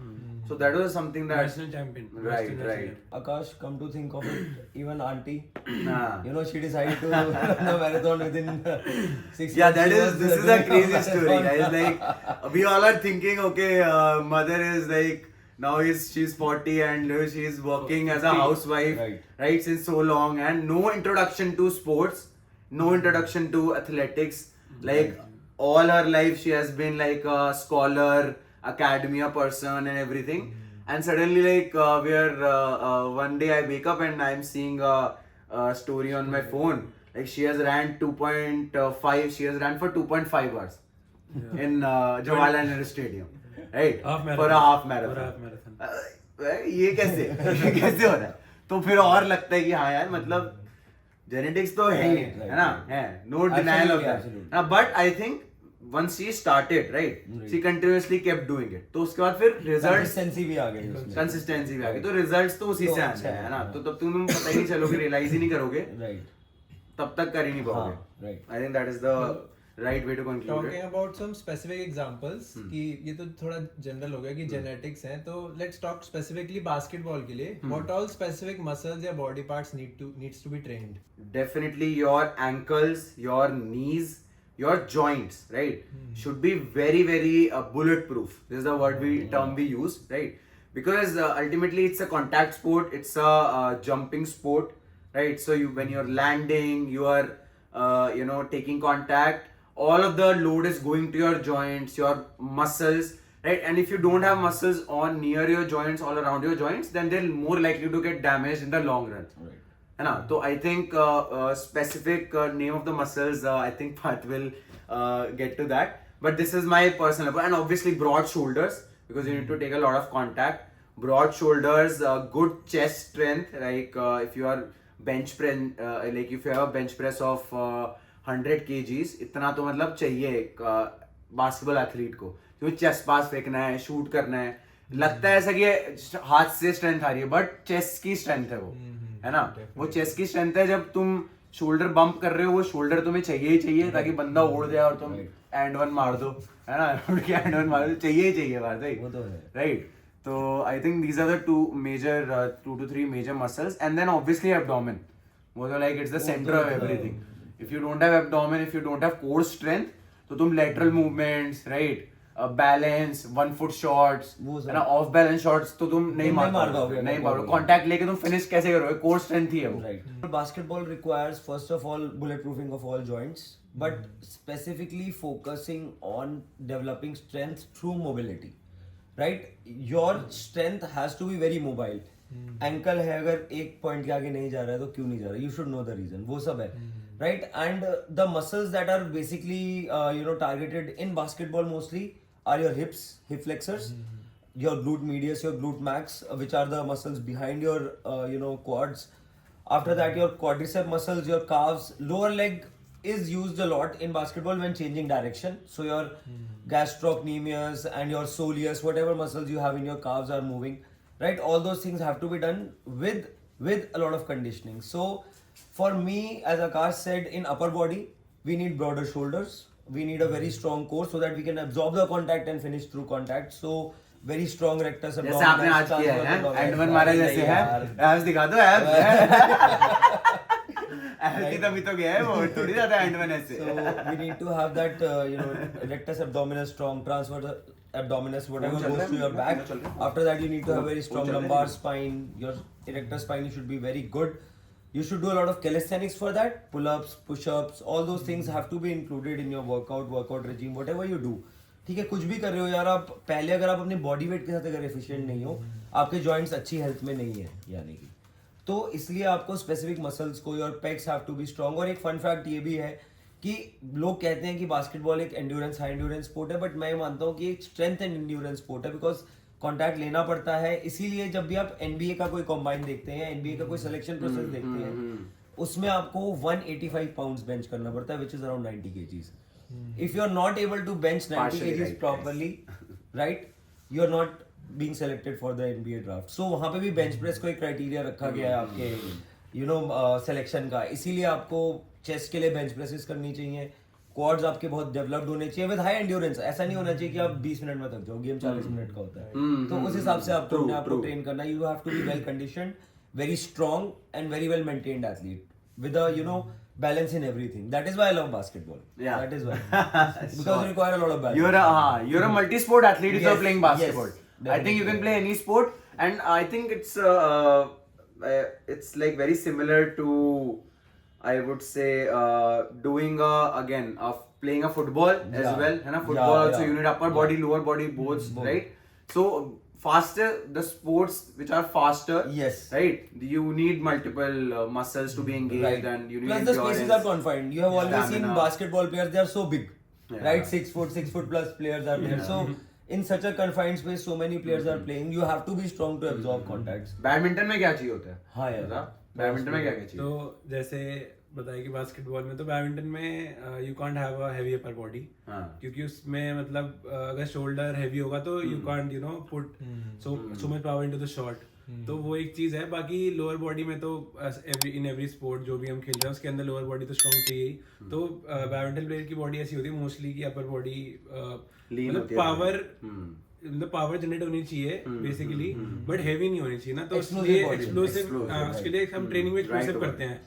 So that was something that national champion, right. Akash, come to think of it, even auntie, Nah. you know, she decided to run a marathon within 6 Yeah, months. this is a crazy story, guys. Like we all are thinking, okay, mother is like now she's 40 and she's working as a housewife, right, since so long, and no introduction to sports, no introduction to athletics. Like all her life, she has been like a scholar, academia person, and everything. And suddenly, like one day I wake up and I'm seeing a story on my phone. Like she has ran 2.5. She has ran for 2.5 hours in Jawaharlal Nehru Stadium, right? Half marathon. For a half marathon. For a half marathon. ये कैसे कैसे हो रहा है? तो फिर और लगता है कि हाँ यार, मतलब जेनेटिक्स तो है ही, है ना? है, no denial of that. Absolutely. But I think once she started, right, she continuously kept doing it. तो उसके बाद फिर रिजल्ट, Consistency भी आ गई उसमें। कंसिस्टेंसी भी आ गई, तो रिजल्ट्स तो उसी तो से आने अच्छा हैं, है ना? है, तो तब तुम पता ही नहीं चलोगे, रियलाइज ही नहीं करोगे, Right. तब तक कर ही नहीं पाओगे. हाँ, right. I think that is the right way to conclude talking it. About some specific examples कि ये तो थोड़ा जनरल हो गया कि जेनेटिक्स हैं, तो लेट्स टॉक स्पेसिफिकली बास्केटबॉल के लिए. व्हाट ऑल स्पेसिफिक मसल्स या body parts needs to be trained? Definitely your ankles, your knees, your joints, right, should be very, very bulletproof. This is the term we use, right? Because ultimately it's a contact sport, it's a jumping sport, right? So when you're landing, you are taking contact, all of the load is going to your joints, your muscles, right? And if you don't have muscles on near your joints, all around your joints, then they're more likely to get damaged in the long run. Right. है ना? तो I think specific name of the muscles, I think Path will get to that. But this is my personal opinion. And obviously broad shoulders, because you need to take a lot of contact. Broad shoulders, good chest strength. Like if you are bench press, like if you have a bench press of 100 kgs, इतना तो मतलब चाहिए एक basketball athlete को, क्योंकि chest पास फेंकना है, shoot करना है. लगता है ऐसा कि हाथ से स्ट्रेंथ आ रही है, बट चेस्ट की स्ट्रेंथ है वो, है ना? वो चेस्ट की स्ट्रेंथ है. जब तुम शोल्डर बम्प कर रहे हो, वो शोल्डर तुम्हें चाहिए ही चाहिए, ताकि बंदा उड़ जाए और तुम एंड वन मार दो, है ना? उड़ के एंड वन मार दो, चाहिए ही चाहिए बात है, वो तो है. राइट? तो I think these are the two to three major muscles, and then obviously abdomen. वो तो like it's the center of everything. If you don't have abdomen, if you don't have core strength, तो तुम lateral movements, right? Balance, 1 foot shots, है ना? Of balance shots तो तुम नहीं मार पाओगे, नहीं पाओगे. कांटेक्ट लेके तुम फिनिश कैसे करोगे? कोर स्ट्रेंथ ही है वो. Right. Basketball requires first of all bulletproofing of all joints, but specifically focusing on developing strength through mobility. Right? Your strength has to be very mobile. Ankle है अगर एक point के आगे नहीं जा रहा है तो क्यों नहीं जा रहा है, you should know the reason, वो सब है, right. And the muscles that are basically targeted in basketball mostly are your hips, hip flexors, your glute medius, your glute max, which are the muscles behind your quads. After that, your quadricep muscles, your calves, lower leg is used a lot in basketball when changing direction. So your gastrocnemius and your soleus, whatever muscles you have in your calves are moving, right? All those things have to be done with a lot of conditioning. So for me, as Akash said, in upper body, we need broader shoulders. We need a very strong core so that we can absorb the contact and finish through contact. So very strong rectus abdominis. जैसे आपने आज किया है and one मारा जैसे है, abs दिखा दो एब्स. एब्स की तभी तो गया है वो, थोड़ी ज्यादा एंड वन ऐसे. So we need to have that rectus abdominis strong, transverse abdominis, whatever goes to your back. After that you need to have very strong lumbar spine. Your erector spine should be very good. You should do a lot of calisthenics for that. Pull-ups, push-ups, all those things have to be included in your workout regime, whatever you do. ठीक है, कुछ भी कर रहे हो यार आप, पहले अगर आप अपने बॉडी वेट के साथ अगर एफिशिएंट नहीं हो, आपके जॉइंट्स अच्छी हेल्थ में नहीं है यानी कि, तो इसलिए आपको स्पेसिफिक मसल्स को, your pecs have to be strong. और एक फन फैक्ट ये भी है कि लोग कहते हैं कि बास्केटबॉल एक एंड्योरेंस, हाई एंड्योरेंस स्पोर्ट है, बट मैं मानता हूँ कि एक स्ट्रेंथ एंड एंड्योरेंस स्पोर्ट है, बिकॉज कॉन्टैक्ट लेना पड़ता है. इसीलिए जब भी आप एनबीए का कोई कॉम्बाइन देखते हैं, एनबीए का कोई सिलेक्शन प्रोसेस देखते हैं, उसमें आपको 185 पाउंड्स बेंच करना पड़ता है, which is around 90 kgs. If you're not able to bench 90 kgs properly, right, you're not being selected for the NBA draft. So वहाँ पे भी bench press को एक criteria रखा गया है आपके selection का. इसीलिए आपको chest के लिए bench presses करनी चाहिए, quads आपके बहुत developed होने चाहिए with high endurance. ऐसा नहीं होना चाहिए कि आप 20 मिनट में थक जाओ, गेम 40 मिनट का होता है, तो उस हिसाब से आपको अपने आप को ट्रेन करना. You have to be well conditioned, very strong and very well maintained athlete with a balance in everything. That is why I love basketball. Yeah. That is why. Because you require a lot of balance. You're a multi-sport athlete if you're Yes, playing basketball. yes, I think you can play any sport, and I think it's like very similar to, I would say, doing playing a football as Yeah. well. है ना, football Yeah, also yeah. you need upper body, lower body, both, right? So faster, the sports which are faster, Yes. right? You need multiple muscles to be engaged, Right. and you need Plus the endurance. spaces are confined. You have always seen Stamina. basketball players, they are so big. Yeah. Right? 6 foot plus players are there. So in such a confined space, so many players are playing. You have to be strong to absorb contacts. Badminton में क्या चाहिए होता है? हाँ यार. बता, badminton में क्या क्या चाहिए? तो जैसे बताया कि बास्केटबॉल में, तो बैडमिंटन में you can't have a heavy upper body, हाँ. क्योंकि उसमें मतलब अगर शोल्डर हैवी होगा तो you can't put so much power into the shot. तो वो एक चीज है. बाकी लोअर बॉडी में तो इन एवरी स्पोर्ट जो भी हम खेल रहे हैं उसके अंदर लोअर बॉडी तो स्ट्रॉन्ग चाहिए ही. तो बैडमिंटन प्लेयर की बॉडी ऐसी होती है मोस्टली कि अपर बॉडी मतलब पावर जनरेट होनी चाहिए बेसिकली, बट हैवी नहीं होनी चाहिए ना. तो इसलिए एक्सप्लोसिव, उसके लिए हम ट्रेनिंग में एक्सप्लोसिव करते हैं.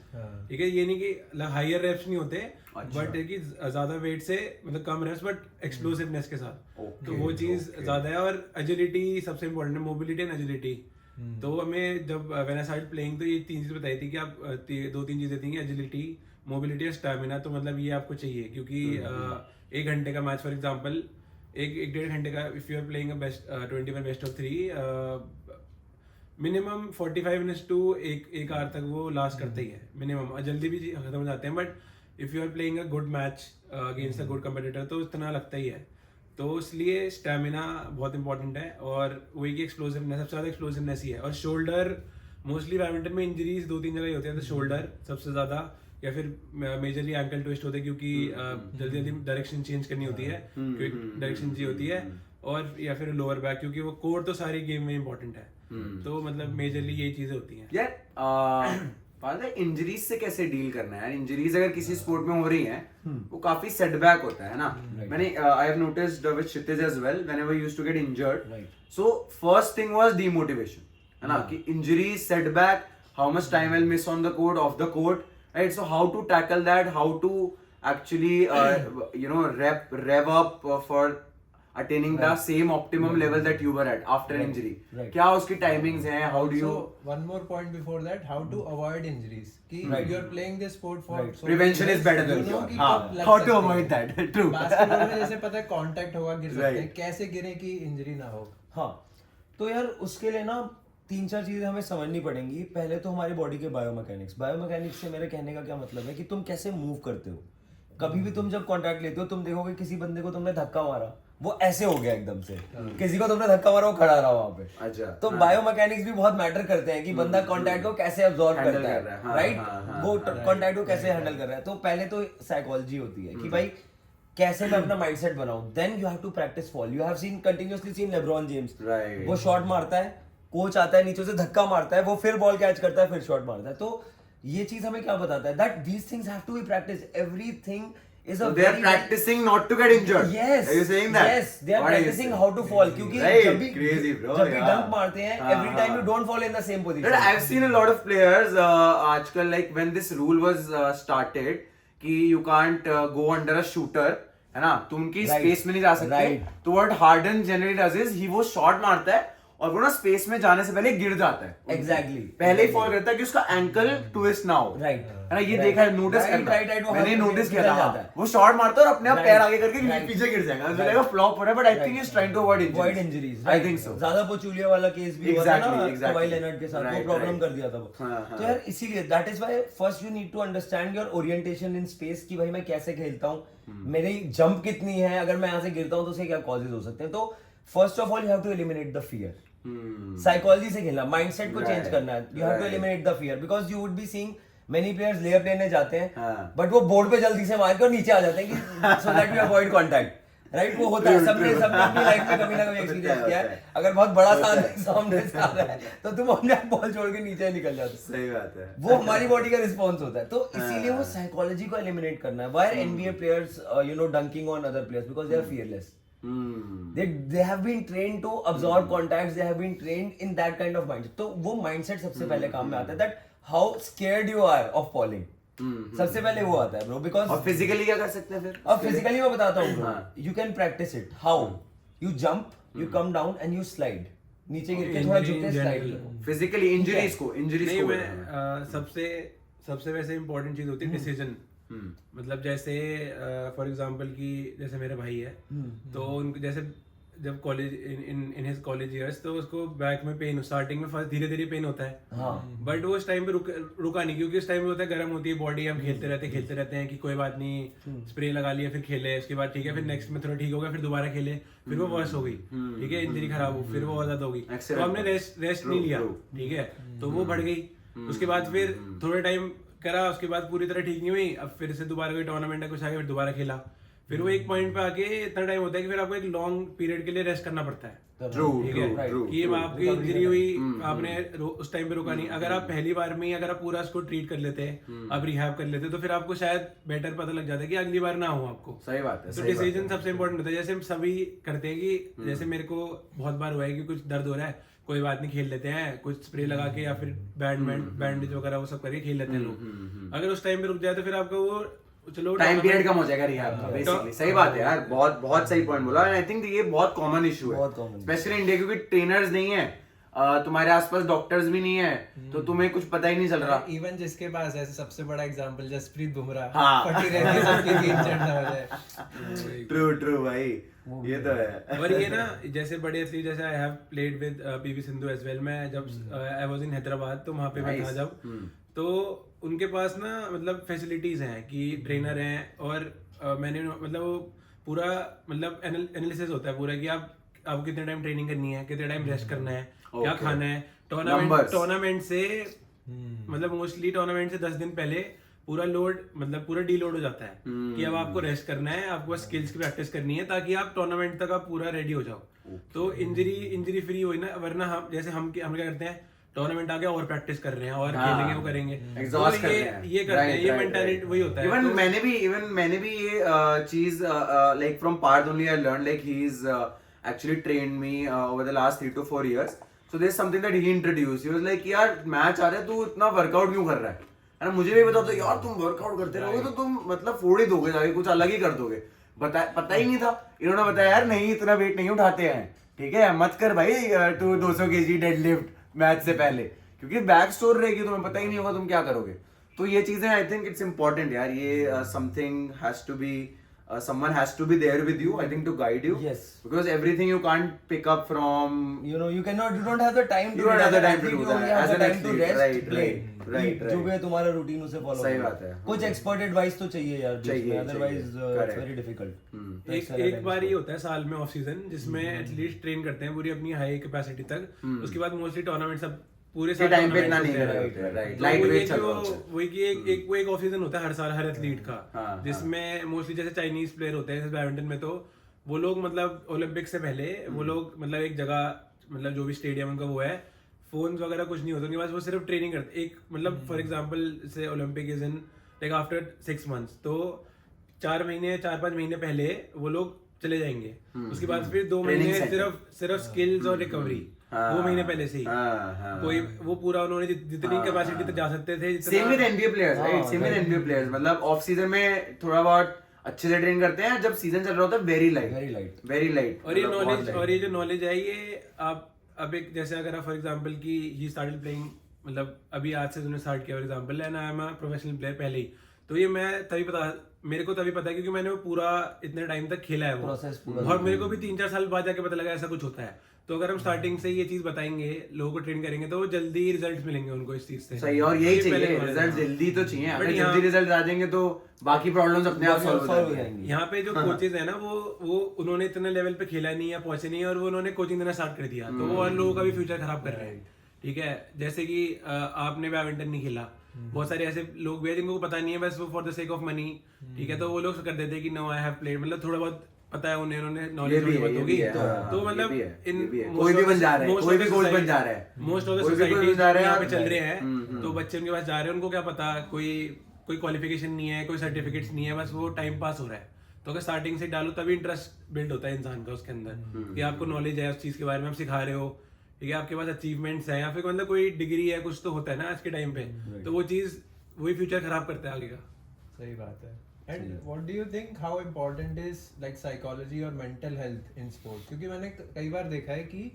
ठीक है, ये नहीं कि हायर रेप्स नहीं होते, बट कि ज्यादा वेट से मतलब कम रेप्स बट एक्सप्लोसिवनेस के साथ. तो वो चीज ज्यादा है. और एजिलिटी सबसे इम्पोर्टेंट है, मोबिलिटी एंड एजिलिटी. तो हमें जब व्हेन आई स्टार्टेड प्लेइंग तो ये 3 चीज बताई थी कि आप 2-3 चीजें थी, एजिलिटी, मोबिलिटी और स्टैमिना. तो मतलब ये आपको चाहिए, क्योंकि 1 घंटे का मैच फॉर एग्जांपल, एक 1.5 घंटे का, if you are playing a best 21 best of 3, minimum 45 minutes to एक आवर तक वो लास्ट करते ही है मिनिमम. जल्दी भी खत्म हो जाते हैं, but if you are playing a good match against a good competitor तो इतना लगता ही है. तो इसलिए स्टैमिना बहुत इंपॉर्टेंट है, और वही की एक्सप्लोसिवनेस, सबसे ज़्यादा एक्सप्लोसिवनेस ही है. और शोल्डर, मोस्टली बैडमिंटन में इंजरीज 2-3 जगह ही होते हैं, तो शोल्डर सबसे ज़्यादा, या फिर मेजरली एंकल ट्विस्ट होते हैं, क्योंकि जल्दी जल्दी डायरेक्शन चेंज करनी होती है, क्विक डायरेक्शन चाहिए होती है. और या फिर लोअर बैक, क्योंकि वो कोर तो सारी गेम में इंपॉर्टेंट है. तो मतलब मेजरली यही चीजें होती हैं यार. इंजरीज से कैसे डील करना है यार? इंजरीज अगर किसी स्पोर्ट में हो रही हैं वो काफी सेटबैक होता है ना. मैंने I have noticed with Kshitij as well, whenever he used to get injured, so first thing was demotivation, है ना, कि injury, setback, how much time I will miss on the court, off the court, right? So how to tackle that, how to actually rev up for attaining the same optimum level that you were at after injury. क्या उसकी timings हैं? How do you? So one more point before that, how to avoid injuries. कि you are playing this sport for so Prevention is better than cure. हाँ, how to avoid that? True. Basketball में जैसे पता है contact होगा, गिर सकते हैं, कैसे गिरे कि इंजरी ना हो. हाँ, तो यार उसके लिए ना 3-4 चीजें हमें समझनी पड़ेंगी। पहले तो हमारी बॉडी के बायोमैकेनिक्स से मेरे कहने का क्या मतलब है कि तुम कैसे मूव करते हो। कभी भी तुम जब कॉन्टैक्ट लेते हो तुम देखोगे किसी बंदे को तुमने धक्का मारा वो ऐसे हो गया एकदम से, किसी को तुमने धक्का मारा वो खड़ा रहा वहां पे। अच्छा, तो बायोमैकेनिक्स भी बहुत मैटर करते हैं कि बंदा कॉन्टैक्ट को कैसे अब्सॉर्ब Handle करता कर रहा है, है, हाँ, राइट, हाँ, वो कॉन्टैक्ट को कैसे हैंडल कर रहा है। तो पहले तो साइकोलॉजी होती है कि भाई कैसे मैं अपना माइंडसेट बनाऊं। Then you have to practice fall. You have seen continuously seen LeBron James, Right. वो शॉट मारता है, कोच आता है नीचे से धक्का मारता है, वो फिर बॉल कैच करता है, फिर शॉट मारता है। तो ये चीज हमें क्या बताता है that these things have to be practice. Everything is a So they are very practicing not to get injured. Yes. Are you saying that? Yes, they are What are you practicing saying? how to fall. क्योंकि Right, जब भी crazy bro, जब भी yeah. dunk मारते हैं, every time you don't fall in the same position. But I've seen a lot of players आजकल like when this rule was started कि you can't go under a shooter, है ना, तुम उनकी Right. स्पेस में नहीं जा सकते। Right. तो what Harden generally does is he वो शॉट मारता है और वो ना स्पेस में जाने से पहले गिर जाता है। Exactly. पहले ही फॉल करता है कि उसका एंकल ट्विस्ट ना हो। Right. है ना, ये Right. देखा है, नोटिस Right, करना। right, right, वो मैंने हाथ नोटिस में किया निकल था, जाता है। वो शॉट मारता है और अपने आप Right. पैर आगे करके Right. पीछे गिर जाएगा। मुझे Right. लगा फ्लॉप हो रहा है, but I Right. Think is trying to avoid injuries. I think so. ज्यादा पोचुलिया वाला केस भी हुआ था ना Exactly. कवाई लेनर्ड के साथ, वो Right, प्रॉब्लम right. कर दिया था वो। हाँ, तो यार इसीलिए that is why first you need to understand your orientation in space कि भाई मैं कैसे खेलता हूँ, मेरी जंप कितनी है, अगर मैं यहाँ से गिरता हूँ तो उसके क्या कॉजेज हो सकते हैं। तो first of all you have to eliminate the fear. Psychology से खेलना, माइंडसेट को चेंज Right. करना है। You have to Right. Eliminate the fear because you would be seeing many players लेयर लेने जाते हैं हाँ. बट वो बोर्ड पे जल्दी से मार के और नीचे आ जाते हैं कि so that we avoid contact. Right, वो होता है, सबने अपनी लाइफ में कभी ना कभी एक्सपीरियंस किया है। अगर बहुत बड़ा सामने से आ रहा है तो तुम अपने आप बॉल छोड़ के नीचे निकल जाते हो। सही बात है। वो हमारी बॉडी का रिस्पॉन्स होता है। तो इसीलिए वो साइकोलॉजी को एलिमिनेट करना है। Why NBA players you know dunking on other players because they are fearless. they have been trained to absorb contacts, they have been trained in that kind of mindset। तो वो mindset सबसे पहले काम में आता है that how scared you are of falling। सबसे पहले वो आता है ब्रो बिकॉज और फिजिकली क्या कर सकते हैं फिर? अब फिजिकली मैं बताता हूँ हाँ. You can practice it. How you jump, you come down and you slide, नीचे गिर के थोड़ा झुक के स्लाइड करो। फिजिकली इंजरीज को नहीं, मैं सबसे वैसे इम्पोर्टेंट चीज होती है डिसीजन। मतलब जैसे फॉर एग्जांपल कि जैसे मेरे भाई है तो उनको जैसे जब college in his college years तो उसको बैक में पेन, स्टार्टिंग में फर्स्ट धीरे धीरे पेन होता है, बट वो उस टाइम पे रुका नहीं, क्योंकि उस टाइम पे होता है गर्म होती है बॉडी, हम खेलते रहते हैं कि कोई बात नहीं, स्प्रे लगा लिया, फिर खेले, उसके बाद ठीक है, फिर नेक्स्ट में थोड़ा ठीक हो गया, फिर दोबारा खेले, फिर वो वर्स हो गई, ठीक है, इंजरी खराब हो, फिर वो और ज्यादा हो गई, तो हमने रेस्ट नहीं लिया, ठीक है, तो वो बढ़ गई। उसके बाद फिर थोड़े टाइम करा, उसके बाद पूरी तरह ठीक नहीं हुई, अब फिर से दोबारा कोई टूर्नामेंट है कुछ आ गया, फिर दोबारा खेला, फिर वो एक पॉइंट पे आके इतना टाइम होता है कि फिर आपको एक लॉन्ग पीरियड के लिए रेस्ट करना पड़ता है। ठीक है कि आपकी इंजरी हुई, आपने उस टाइम पे रुका नहीं, अगर आप पहली बार में ही अगर आप पूरा उसको ट्रीट कर लेते हैं, आप रिहैब कर लेते, तो फिर आपको शायद बेटर पता लग जाता है कि अगली बार ना हो आपको। सही बात है। तो डिसीजन सबसे इंपॉर्टेंट होता है। जैसे हम सभी करते हैं कि जैसे मेरे को बहुत बार हुआ है कि कुछ दर्द हो रहा है, कोई बात नहीं खेल लेते हैं, कुछ स्प्रे लगा के या फिर बैंडेज वगैरह वो सब करके खेल लेते हैं लोग। अगर उस टाइम पे रुक जाए तो फिर आपको वो चलो टाइम पीरियड कम हो जाएगा रिहैब का बेसिकली। सही बात है यार, बहुत बहुत सही पॉइंट बोला। आई थिंक ये बहुत कॉमन इशू है स्पेशली इंडिया, क्योंकि ट्रेनर्स नहीं है, तुम्हारे आसपास डॉक्टर्स भी नहीं है, तो तुम्हें कुछ पता ही नहीं चल रहा। इवन जिसके पास ऐसे सबसे बड़ा एग्जांपल जसप्रीत बुमराह, हाँ. फटी रहती है सबकी कि इंजर्ड ना हो जाए। ट्रू भाई, ये तो है। और ये ना जैसे बड़े एथलीट, जैसे I have played with PV Sindhu as well. मैं जब आई वाज इन हैदराबाद तो वहां पे मैं था जब, तो उनके पास ना मतलब फैसिलिटीज हैं कि ट्रेनर हैं, और मैंने मतलब वो पूरा मतलब एनालिसिस होता है पूरा कि आपको कितने टाइम ट्रेनिंग करनी है, कितने टाइम रेस्ट करना है, क्या खाना है, टूर्नामेंट से मतलब मोस्टली टूर्नामेंट से 10 दिन पहले पूरा लोड मतलब पूरा डीलोड हो जाता है कि अब आपको रेस्ट करना है, आपको बस स्किल्स की प्रैक्टिस करनी है ताकि आप टूर्नामेंट तक आप पूरा रेडी हो जाओ। तो इंजरी फ्री हो ना, वरना हम जैसे हम क्या करते हैं, टूर्नामेंट आ गया और प्रैक्टिस कर रहे हैं और खेलेंगे वो करेंगे, एग्जॉस्ट तो ये करते हैं, ये मेंटालिटी वही होता है। इवन तो मैंने भी ये चीज like from Parth only I learn, like he is actually trained me over the last 3 to 4 years. So there's something that he introduced. He was like यार मैच आ रहा है, तू इतना वर्कआउट क्यों कर रहा है ना? मुझे भी बता दो यार, तुम वर्कआउट करते रहोगे तो तुम मतलब फोड़ ही दोगे जाके, कुछ अलग ही कर दोगे। पता ही नहीं था। इन्होंने बताया यार नहीं, इतना वेट नहीं उठाते हैं, ठीक है, मत कर भाई तू 200 kg डेडलिफ्ट मैच से पहले, क्योंकि बैक स्टोर रहेगी, तुम्हें पता ही नहीं होगा तुम क्या करोगे। तो ये चीजें आई थिंक इट्स इम्पोर्टेंट यार, ये something has to be someone has to be there with you, I think, to guide you. Yes. Because everything you can't pick up from. You know, you don't have the time to You don't have the time to do you that. only have As the an time to athlete, rest, right, play, right, eat, right. जो भी है तुम्हारा routine उसे follow सही बात है। कुछ expert advice तो चाहिए यार बीच चाहिए, में, अदरवाइज चाहिए, इट्स correct. वेरी डिफिकल्ट एक बार ही होता है साल में ऑफ सीजन जिसमें एथलीट ट्रेन करते हैं पूरी अपनी हाई कैपेसिटी तक, उसके बाद मोस्टली टूर्नामेंट सब पूरे साल टाइम पे इतना tournaments नहीं होते हैं। कर रहे, राइट, तो लाइट वो ये वेट कि चल रहा वो- होता है। वही कि एक ऑफ सीजन होता है हर साल हर एथलीट का, हाँ, जिसमें मोस्टली जैसे चाइनीज प्लेयर होते हैं जैसे बैडमिंटन में, तो वो लोग मतलब ओलंपिक से पहले वो लोग मतलब एक जगह मतलब जो भी स्टेडियम उनका वो है, फोन वगैरह कुछ नहीं होता उनके पास, वो सिर्फ ट्रेनिंग करते एक मतलब फॉर एग्जांपल से Olympic is in like after 6 months, तो 4-5 महीने पहले वो लोग चले जाएंगे, उसके बाद फिर 2 Training महीने center. सिर्फ स्किल्स और रिकवरी, 2 महीने पहले से ही कोई वो पूरा उन्होंने जितनी कैपेसिटी तक जा सकते थे same with NBA players, right, same with NBA players, मतलब ऑफ सीजन में थोड़ा बहुत अच्छे से ट्रेन करते हैं, जब सीजन चल रहा होता है वेरी लाइट। और ये जो नॉलेज है ये आप अब एक जैसे अगर आप फॉर एग्जांपल की ही स्टार्टेड प्लेइंग मतलब अभी आज से उन्होंने स्टार्ट किया for example, and I am a professional player पहले ही, तो ये मेरे को तभी पता है क्योंकि मैंने वो पूरा इतने टाइम तक खेला है वो Process पूरा और मेरे को भी 3-4 साल बाद जाके पता लगा ऐसा कुछ होता है। तो अगर हम स्टार्टिंग से ये चीज बताएंगे, लोगों को ट्रेन करेंगे, तो वो जल्दी रिजल्ट मिलेंगे उनको इस चीज से। सही, और यही ये पहले चाहिए, knowledge रिजल्ट है। जल्दी तो चाहिए, अगर यहाँ- जल्दी रिजल्ट आ जाएंगे तो बाकी प्रॉब्लम्स अपने आप सॉल्व हो जाएंगे। यहाँ पे जो कोचेज है ना वो उन्होंने इतने लेवल पे खेला नहीं है, पहुंचे नहीं है, और वो उन्होंने कोचिंग देना स्टार्ट कर दिया, तो वो और लोगों का भी फ्यूचर खराब कर रहे हैं। ठीक है, जैसे कि आपने बैडमिंटन नहीं खेला, बहुत सारे ऐसे लोग भी हैं जिनको पता नहीं है, बस वो for the sake of money, ठीक है, तो वो लोग कर देते हैं कि नो आई हैव प्लेड, मतलब थोड़ा बहुत पता है उन्होंने नॉलेज ये भी होगी है, तो मतलब कोई भी बन जा रहा है, कोई भी कोच बन जा रहा है, मोस्ट ऑफ द कोई भी कोच सोसाइटी बन जा रहा है, यहाँ पे चल रहे हैं, तो बच्चे उनके पास जा रहे हैं, उनको क्या पता, कोई क्वालिफिकेशन नहीं है, कोई सर्टिफिकेट्स नहीं है, बस वो टाइम पास हो रहा है। तो अगर स्टार्टिंग से डालो तभी इंटरेस्ट बिल्ड होता है इंसान का उसके अंदर, कि आपको नॉलेज है उस चीज के बारे में, आप सिखा रहे हो, ठीक है, आपके पास अचीवमेंट्स है, या फिर मतलब कोई डिग्री है, कुछ तो होता है ना आज के टाइम पे, तो वो चीज वही फ्यूचर खराब करता है आगे का। सही बात है। And what do you think how important is like psychology और मेंटल हेल्थ इन स्पोर्ट्स? क्योंकि मैंने कई बार देखा है कि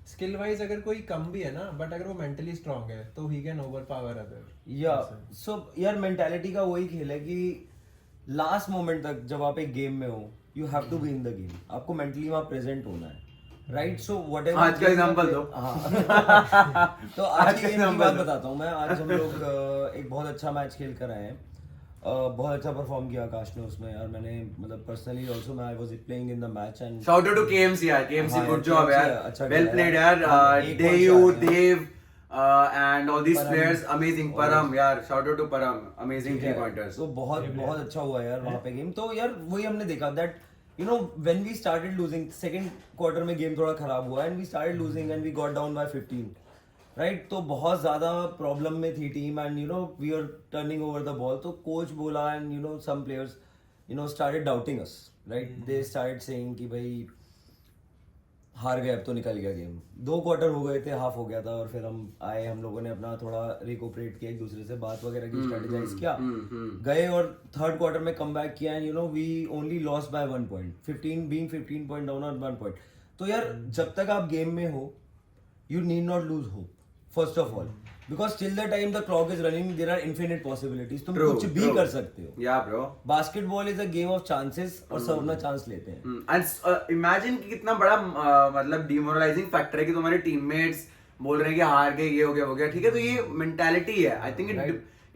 स्किल वाइज अगर कोई कम भी है ना, बट अगर वो मेंटली स्ट्रांग है तो ही कैन ओवरपावर अदर। या सो यार मेंटालिटी का वही खेल है कि लास्ट मोमेंट तक जब आप एक गेम में हो, you have to be in the game, आपको मेंटली वहां प्रेजेंट होना है, राइट? सो व्हाटएवर आज का एग्जांपल दो। तो आज के गेम की बात बताता हूँ मैं। आज हम लोग एक बहुत अच्छा मैच खेल कर आए हैं, बहुत अच्छा परफॉर्म किया आकाश ने उसमें यार। मैंने मतलब पर्सनली आल्सो मैं I was playing in the match and shout out to KMC यार, केएमसी हाँ, गुड जॉब यार, अच्छा वेल खेला प्लेड यार। यार, एक देयू, और shot है। देव and all these परम, players amazing, परम यार, shout out to परम, amazing 3 pointers। तो बहुत अच्छा हुआ यार वहाँ पे गेम। तो यार वही हमने देखा that you know when we started losing, second quarter में गेम थोड़ा खराब हुआ and we started losing and we got down by 15, right? तो बहुत ज्यादा प्रॉब्लम में थी team and you know we are turning over the ball. तो कोच बोला and you know some players you know started doubting us, right? They started saying कि भाई हार गए, अब तो निकल गया गेम। 2 क्वार्टर हो गए थे, हाफ हो गया था, और फिर हम आए, हम लोगों ने अपना थोड़ा रिकोपरेट किया, एक दूसरे से बात वगैरह की, स्ट्रेटेजाइज किया, गए और थर्ड क्वार्टर में कम बैक किया and you know we only lost by 1 point, 15 point down और 1 पॉइंट। तो यार जब तक आप गेम में हो, you need not lose hope first of all, because till the time the clock is running there are infinite possibilities, तुम कुछ भी कर सकते हो। या bro, basketball is a game of chances और सब अपना चांस लेते हैं। एंड इमेजिन कि कितना बड़ा मतलब डिमोरलाइजिंग फैक्टर है कि तुम्हारे टीममेट्स बोल रहे हैं कि हार गए, ये हो गया, ठीक है, तो ये मेंटालिटी है। I think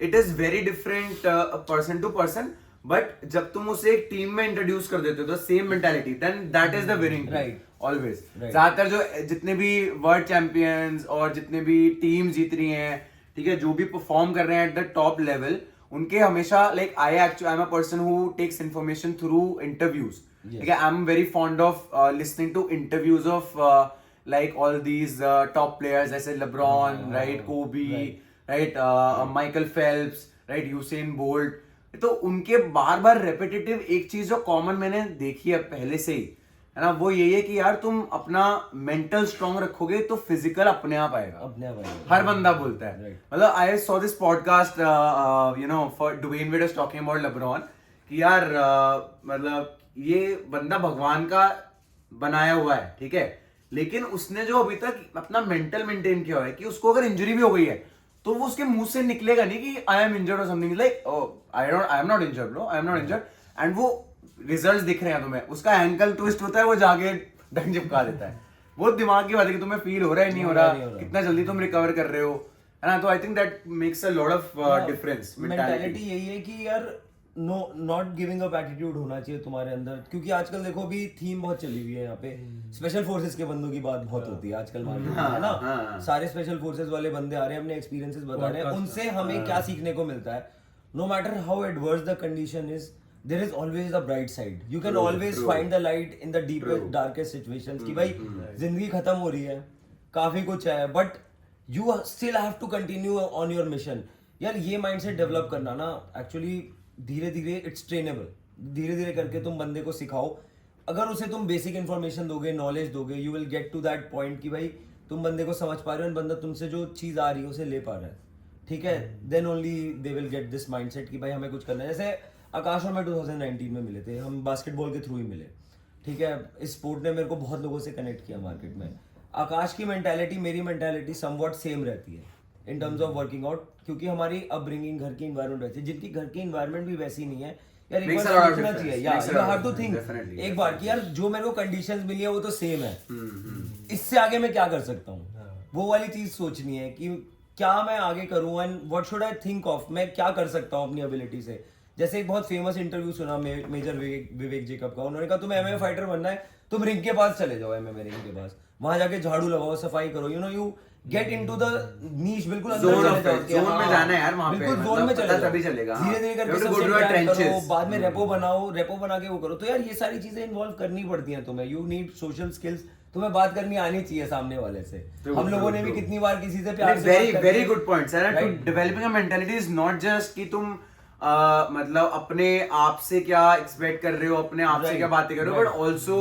it is very different person to person, but जब तुम उसे एक टीम में इंट्रोड्यूस कर देते हो तो same mentality, then that is the winning, Right. Always. ज्यादातर जो जितने भी वर्ल्ड चैंपियंस और जितने भी टीम जीत रही हैं, ठीक है, जो भी परफॉर्म कर रहे हैं एट द टॉप लेवल, उनके हमेशा like I am a person who takes information through interviews, ठीक है, I am very fond of listening to interviews of like all these top players, जैसे LeBron, right, Kobe, right, Michael Phelps, right, Usain Bolt. तो उनके बार बार repetitive एक चीज जो common मैंने देखी है पहले से ही, है ना, वो यही है कि यार तुम अपना मेंटल स्ट्रांग रखोगे तो फिजिकल अपने आप आएगा, अपने आप आएगा। हर बंदा बोलता है। मतलब I saw this podcast you know for Dwyane Wade was talking about LeBron कि यार मतलब ये बंदा भगवान का बनाया हुआ है, ठीक है, लेकिन उसने जो अभी तक अपना मेंटल मेंटेन किया है कि उसको अगर इंजरी भी हो गई है तो वो उसके मुंह से निकलेगा नहीं कि आई एम इंजर्ड और something, like I am not injured bro, I am not injured, and वो रिजल्ट्स दिख रहे हैं तुम्हें, उसका एंकल ट्विस्ट होता है, वो जाके डंग चिपका देता है। वो दिमाग की बात है कि तुम्हें फील हो रहा है नहीं हो रहा, कितना जल्दी तुम रिकवर कर रहे हो, है ना। तो I think that makes a lot of difference. Mentality यही है कि यार no not giving up attitude होना चाहिए तुम्हारे अंदर, क्योंकि आजकल देखो अभी थीम बहुत चली हुई है यहाँ पे, स्पेशल फोर्सेस के बंदों की बात बहुत होती है आजकल मार्केट में, है ना। सारे स्पेशल फोर्सेस वाले बंदे आ रहे हैं, अपने एक्सपीरियंसेस बता रहे हैं, उनसे हमें क्या सीखने को मिलता है। No matter how adverse the condition is, there is always the bright side. You can always find the light in the deepest darkest situations कि भाई जिंदगी खत्म हो रही है, काफी कुछ है, but you still have to continue on your mission. यार ये माइंडसेट डेवलप करना ना एक्चुअली धीरे धीरे इट्स ट्रेनेबल, धीरे धीरे करके तुम बंदे को सिखाओ, अगर उसे तुम बेसिक इन्फॉर्मेशन दोगे, नॉलेज दोगे, you will get to that point कि भाई तुम बंदे को समझ पा रहे हो, बंदा तुमसे जो चीज आ रही है उसे ले पा रहा है, ठीक है, then only they will get this mindset कि भाई हमें कुछ करना है। जैसे आकाश और मैं 2019 में मिले थे, हम बास्केटबॉल के थ्रू ही मिले, ठीक है। इस स्पोर्ट ने मेरे को बहुत लोगों से कनेक्ट किया मार्केट में। आकाश की मेंटालिटी मेरी मेंटालिटी समवॉट सेम रहती है in terms of working out, क्योंकि हमारी अपब्रिंगिंग, घर की इन्वायरमेंट वैसी है, जिनकी घर की इन्वायरमेंट भी वैसी नहीं है। यार एक बार सोचना चाहिए, यार यू हैव टू थिंक एक बार कि यार जो मेरे को कंडीशंस मिली है वो तो सेम है, इससे आगे मैं क्या कर सकता हूँ, वो वाली चीज सोचनी है कि क्या मैं आगे करूँ and what should I think of, मैं क्या कर सकता हूँ अपनी एबिलिटी से। जैसे एक बहुत फेमस इंटरव्यू सुना मेजर विवेक जेकब का, उन्होंने कहा तुम्हें एमएमए फाइटर बनना है, तुम रिंग के पास चले जाओ, एमएमए रिंग के पास, वहां जाके झाड़ू लगाओ, सफाई करो, you know you get into the niche, बिल्कुल अंदर चले जाओ, जोन में जाना है यार, वहां पे बिल्कुल जोन में चले जाओ, तभी चलेगा, धीरे धीरे करके सबसे ट्राई करो, बाद में रेपो बनाओ, रेपो बना के वो करो। तो यार ये सारी चीजें इन्वॉल्व करनी पड़ती हैं तुम्हें, यू नीड सोशल स्किल्स, तुम्हें बात करनी आनी चाहिए सामने वाले से। हम लोगों ने भी कितनी बार किसी से प्यार से very very good point sir. Developing a mentality is not just कि तुम मतलब अपने आप से क्या एक्सपेक्ट कर रहे हो, अपने आप से क्या बातें कर रहे हो, but also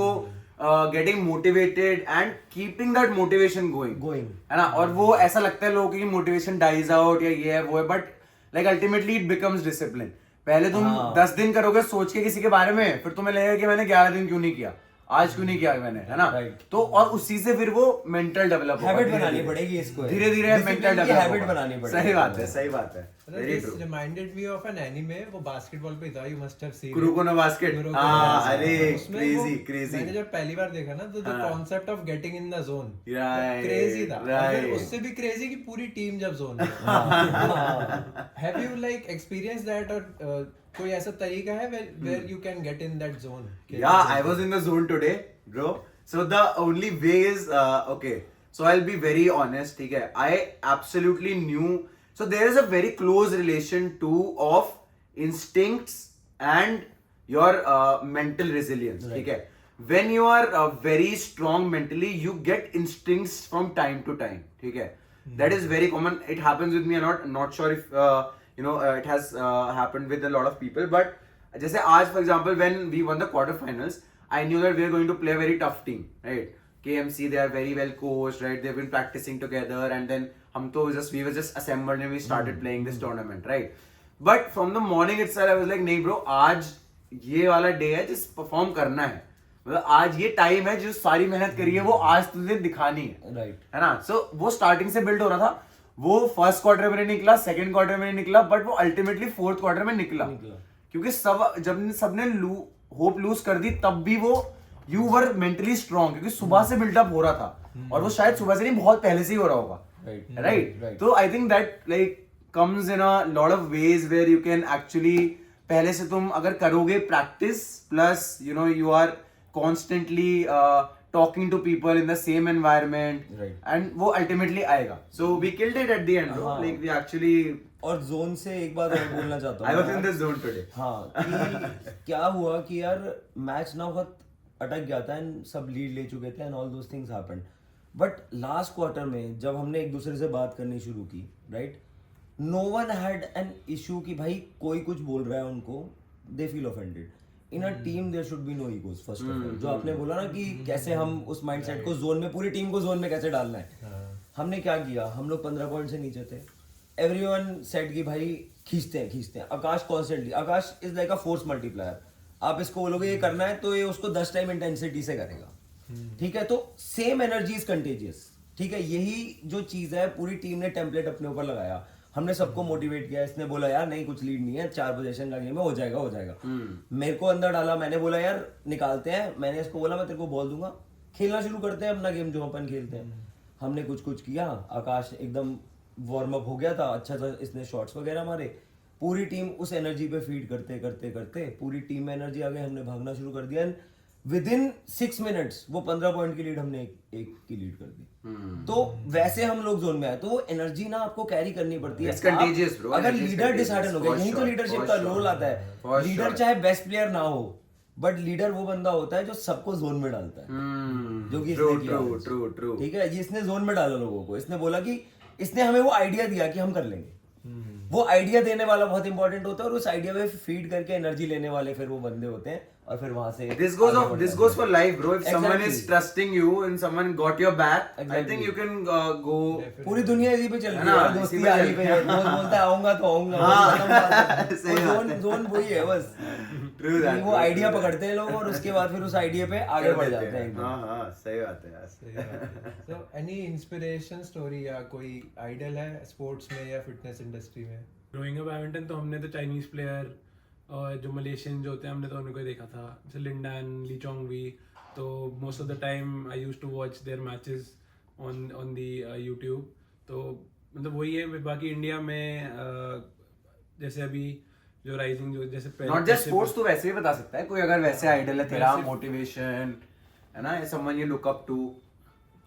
getting motivated and keeping that motivation going, है ना। और वो ऐसा लगता है लोगों को कि मोटिवेशन डाइज आउट या ये है वो है, but like ultimately it becomes discipline. पहले तुम 10 दिन करोगे सोच के किसी के बारे में, फिर तुम्हें लगेगा कि मैंने 11 दिन क्यों नहीं किया, आज क्यों नहीं किया मैंने, है ना। तो और उसी से फिर वो मेंटल डेवलप हैबिट बनानी पड़ेगी, इसको धीरे धीरे मेंटल डेवलप हैबिट बनानी पड़ेगी। सही बात है, सही बात है। Very true. Reminded me of an anime, वो बास्केटबॉल पे था, you must have seen Kuroko no Basket. हां, अरे क्रेजी क्रेजी। मैंने जब पहली बार देखा ना तो the concept of getting in the zone crazy था, फिर उससे भी क्रेजी कि पूरी टीम जब जोन में। Have you like experience that, और कोई ऐसा तरीका है where you can get in that zone? Yeah, I was in the zone today, bro. So the only way is okay. So I'll be very honest, ठीक है. I absolutely knew. So there is a very close relation too of instincts and your mental resilience, ठीक है. When you are very strong mentally, you get instincts from time to time, ठीक है. That is very common. It happens with me a lot. Not sure if it has happened with a lot of people, but जैसे आज for example when we won the quarterfinals, I knew that we are going to play a very tough team, right? KMC, they are very well coached, right? They've been practicing together, and then we were just assembled and we started playing this tournament, right? But from the morning itself I was like, नहीं bro, आज ये वाला day है जिस perform करना है, मतलब आज ये टाइम है जो सारी मेहनत करी है वो आज तुझे दिखानी है, राइट, है ना। सो वो स्टार्टिंग से बिल्ड हो रहा था, वो फर्स्ट क्वार्टर में नहीं निकला, सेकंड क्वार्टर में नहीं निकला, बट वो अल्टीमेटली फोर्थ क्वार्टर में निकला, क्योंकि जब सबने होप लूज कर दी तब भी वो यू वर मेंटली स्ट्रांग, क्योंकि सुबह से बिल्डअप हो रहा था, और वो शायद सुबह से नहीं बहुत पहले से ही हो रहा होगा, राइट। तो I think that like comes in a lot of ways where you can actually, पहले से तुम अगर करोगे practice plus you are constantly talking to people in the same environment, right, and वो ultimately आएगा. So we killed it at the end, bro. Like we actually. और zone से एक बात और बोलना चाहता हूँ। I was in this zone today. हाँ, कि क्या हुआ कि यार मैच ना बहुत अटक गया था एंड सब लीड ले चुके थे and all those things happened, but last quarter में जब हमने एक दूसरे से बात करनी शुरू की, right, no one had an issue कि भाई कोई कुछ बोल रहा है उनको, they feel offended. In a team there should be no egos first of all, जो आपने बोला ना कि कैसे हम उस माइंडसेट को जोन में, पूरी टीम को जोन में कैसे डालना है। हमने क्या किया, हम लोग 15 पॉइंट से नीचे थे, एवरीवन सेड कि भाई खींचते हैं। Akash constantly, Akash is like a force multiplier, आप इसको बोलोगे ये करना है तो ये उसको 10 टाइम इंटेंसिटी से करेगा, ठीक है। तो सेम एनर्जी इज कंटेजियस, ठीक है। यही जो चीज है पूरी टीम ने टेम्पलेट अपने ऊपर लगाया, हमने सबको मोटिवेट किया, इसने बोला यार नहीं कुछ लीड नहीं है, 4 पोजीशन का गेम है, हो जाएगा हो जाएगा। मेरे को अंदर डाला, मैंने बोला यार निकालते हैं, मैंने इसको बोला मैं तेरे को बॉल दूंगा, खेलना शुरू करते हैं अपना गेम जो अपन खेलते हैं। हमने कुछ किया, आकाश एकदम वार्म अप हो गया था, अच्छा सा इसने शॉट्स वगैरह मारे, पूरी टीम उस एनर्जी पे फीड करते करते करते पूरी टीम में एनर्जी आ गई, हमने भागना शुरू कर दिया। विद इन 6 मिनट्स वो 15 पॉइंट की लीड हमने एक की लीड कर दी। तो वैसे हम लोग जोन में आए, तो वो एनर्जी ना आपको कैरी करनी पड़ती है। It's contagious, bro. अगर It is leader contagious. Decide हो गया, For यही तो sure, लीडरशिप for का sure. रोल आता For है। Leader sure. चाहे बेस्ट प्लेयर ना हो, बट लीडर वो बंदा होता है जो सबको जोन में डालता है, जो कि इसने किया है। ट्रू। ठीक है, ये इसने जोन में डाला लोगों को, इसने बोला कि इसने हमें वो आइडिया दिया कि हम कर लेंगे। वो आइडिया देने वाला बहुत इंपॉर्टेंट होता है, और उस आइडिया में फीड करके एनर्जी लेने वाले फिर वो बंदे होते हैं, और फिर वहां से This goes for life, bro. If someone is trusting you and someone got your back, I Exactly. think you can go. पूरी दुनिया इसी पे चल रही है ना, यार, इसी दोस्ती पे यारी चल पे। रही है। दोस्त बोलता है आऊंगा तो आऊंगा, सही बात जोन है। जोन वही है बस। True that, वो true आइडिया that. पकड़ते हैं लोग, और उसके बाद फिर उस आइडिया पे आगे बढ़ जाते हैं एकदम। हाँ, सही बात है यार। So any inspiration story या कोई आइडल है स्पोर्ट्स में या फिटनेस इंडस्ट्री में? ग्रोइंग अप बैडमिंटन तो हमने तो चाइनीज प्लेयर और जो मलेशियन जो होते हैं हमने तो उनको ही देखा था, जैसे लिंडन, ली चोंगवी। तो most of the time I used to watch their matches on the YouTube. तो मतलब वही है। बाकी इंडिया में जैसे अभी जो राइजिंग जो जैसे Not just sports, तू वैसे भी बता सकता है कोई अगर वैसे आइडल है तेरा, मोटिवेशन है ना, someone you look up to,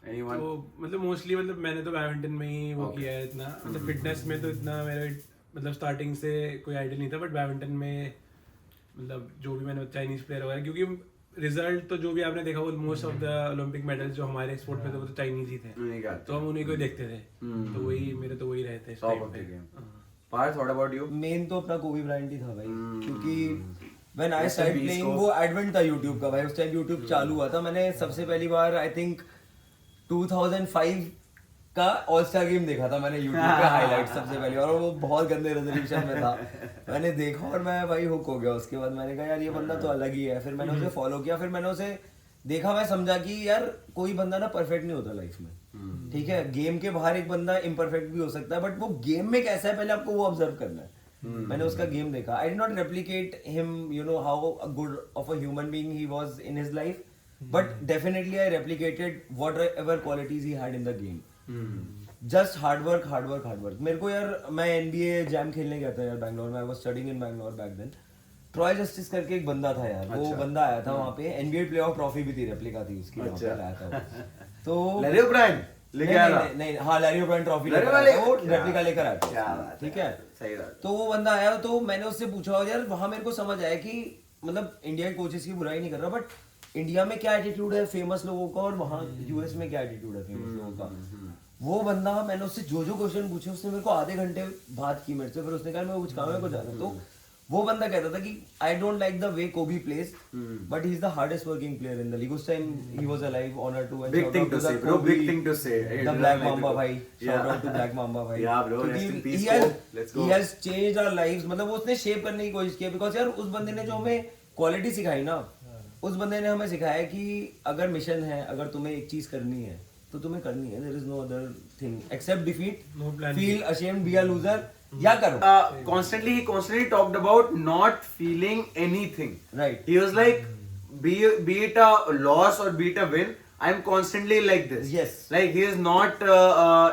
anyone? तो मतलब मोस्टली मतलब मैंने तो बैडमिंटन में ही वो किया है इतना, मतलब फिटनेस में तो इतना मेरा मतलब स्टार्टिंग से कोई आइडिया नहीं था, बट बैडमिंटन में मतलब जो भी मैंने चाइनीज प्लेयर वगैरह, क्योंकि रिजल्ट तो जो भी आपने देखा वो most of the Olympic medals जो हमारे स्पोर्ट में थे वो तो चाइनीज ही थे, नहीं करते। तो हम उन्हीं को ही देखते थे। तो वही मेरे तो वही रहते इस Top time of the पे। game. हाँ। Parth, what about you? Main तो अपना कोबी ब्रायंट ही था भाई, क्योंकि when I Rest in start peace playing, को। वो एडवेंट था यूट्यूब का भाई, उस टाइम यूट्यूब चालू हुआ था। मैंने सबसे पहली बार आई थिंक 2005 का ऑल स्टार गेम देखा था मैंने यूट्यूब पे, हाइलाइट सबसे पहले, और वो बहुत गंदे रेजोल्यूशन में था। मैंने देखा और मैं भाई हुक हो गया। उसके बाद मैंने कहा यार ये बंदा तो अलग ही है, फिर मैंने उसे फॉलो किया, फिर मैंने उसे देखा, मैं समझा कि यार कोई बंदा ना परफेक्ट नहीं होता लाइफ में। ठीक है, गेम के बाहर एक बंदा इम्परफेक्ट भी हो सकता है, बट वो गेम में कैसा है पहले आपको वो ऑब्जर्व करना है। मैंने उसका गेम देखा, I did not replicate him, you know how good of a human being he was in his life, but definitely I replicated what ever qualities he had in the game. Just hard work. मेरे को यार, मैं NBA jam खेलने गया था यार बैंगलोर में, I was studying in Bangalore back then. Troy Justice करके एक बंदा था यार, वो बंदा आया था वहाँ पे, NBA प्लेऑफ ट्रॉफी भी थी, रेप्लिका थी उसकी, वहाँ पे लाया था वो। तो Larry O'Brien लेके आया था? नहीं, हाँ लैरी ओब्रायन ट्रॉफी Larry लेकर आया था, वो O'Brien, रेप्लिका लेकर आया क्या था, बात ठीक है, है। सही बात। तो वो बंदा आया, तो मैंने उससे पूछा यार, वहाँ मेरे को समझ आया कि मतलब इंडिया के कोचेस की बुराई नहीं कर रहा, बट इंडिया में क्या एटीट्यूड है फेमस लोगों का, और वहाँ यूएस में क्या एटीट्यूड है फेमस लोगों का। वो बंदा, मैंने उससे जो क्वेश्चन पूछे, उसने मेरे को आधे घंटे बात की मेरे से, फिर उसने कहा मैं कुछ काम है को जाना। तो वो बंदा कहता था कि I don't like the way Kobe plays, but he is the hardest working player in the league. उस time he was alive, honour to, Big thing to say, bro. Big thing to say. The Black Mamba भाई, shout out to Black Mamba भाई। Yeah, bro. Rest in peace, he has, Kobe. Let's go. he has changed our lives, मतलब वो उसने shape करने की कोशिश की, because यार उस बंदे ने जो हमें क्वालिटी सिखाई ना, उस बंदे ने हमें सिखाया कि अगर मिशन है, अगर तुम्हें एक चीज करनी है तो तुम्हें करनी है, there is no other thing except defeat, No plan feel ashamed, be a loser, या करो। He constantly talked about not feeling anything. Right. He was like, be it a loss or be it a win, I'm constantly like this. Yes. Like he is not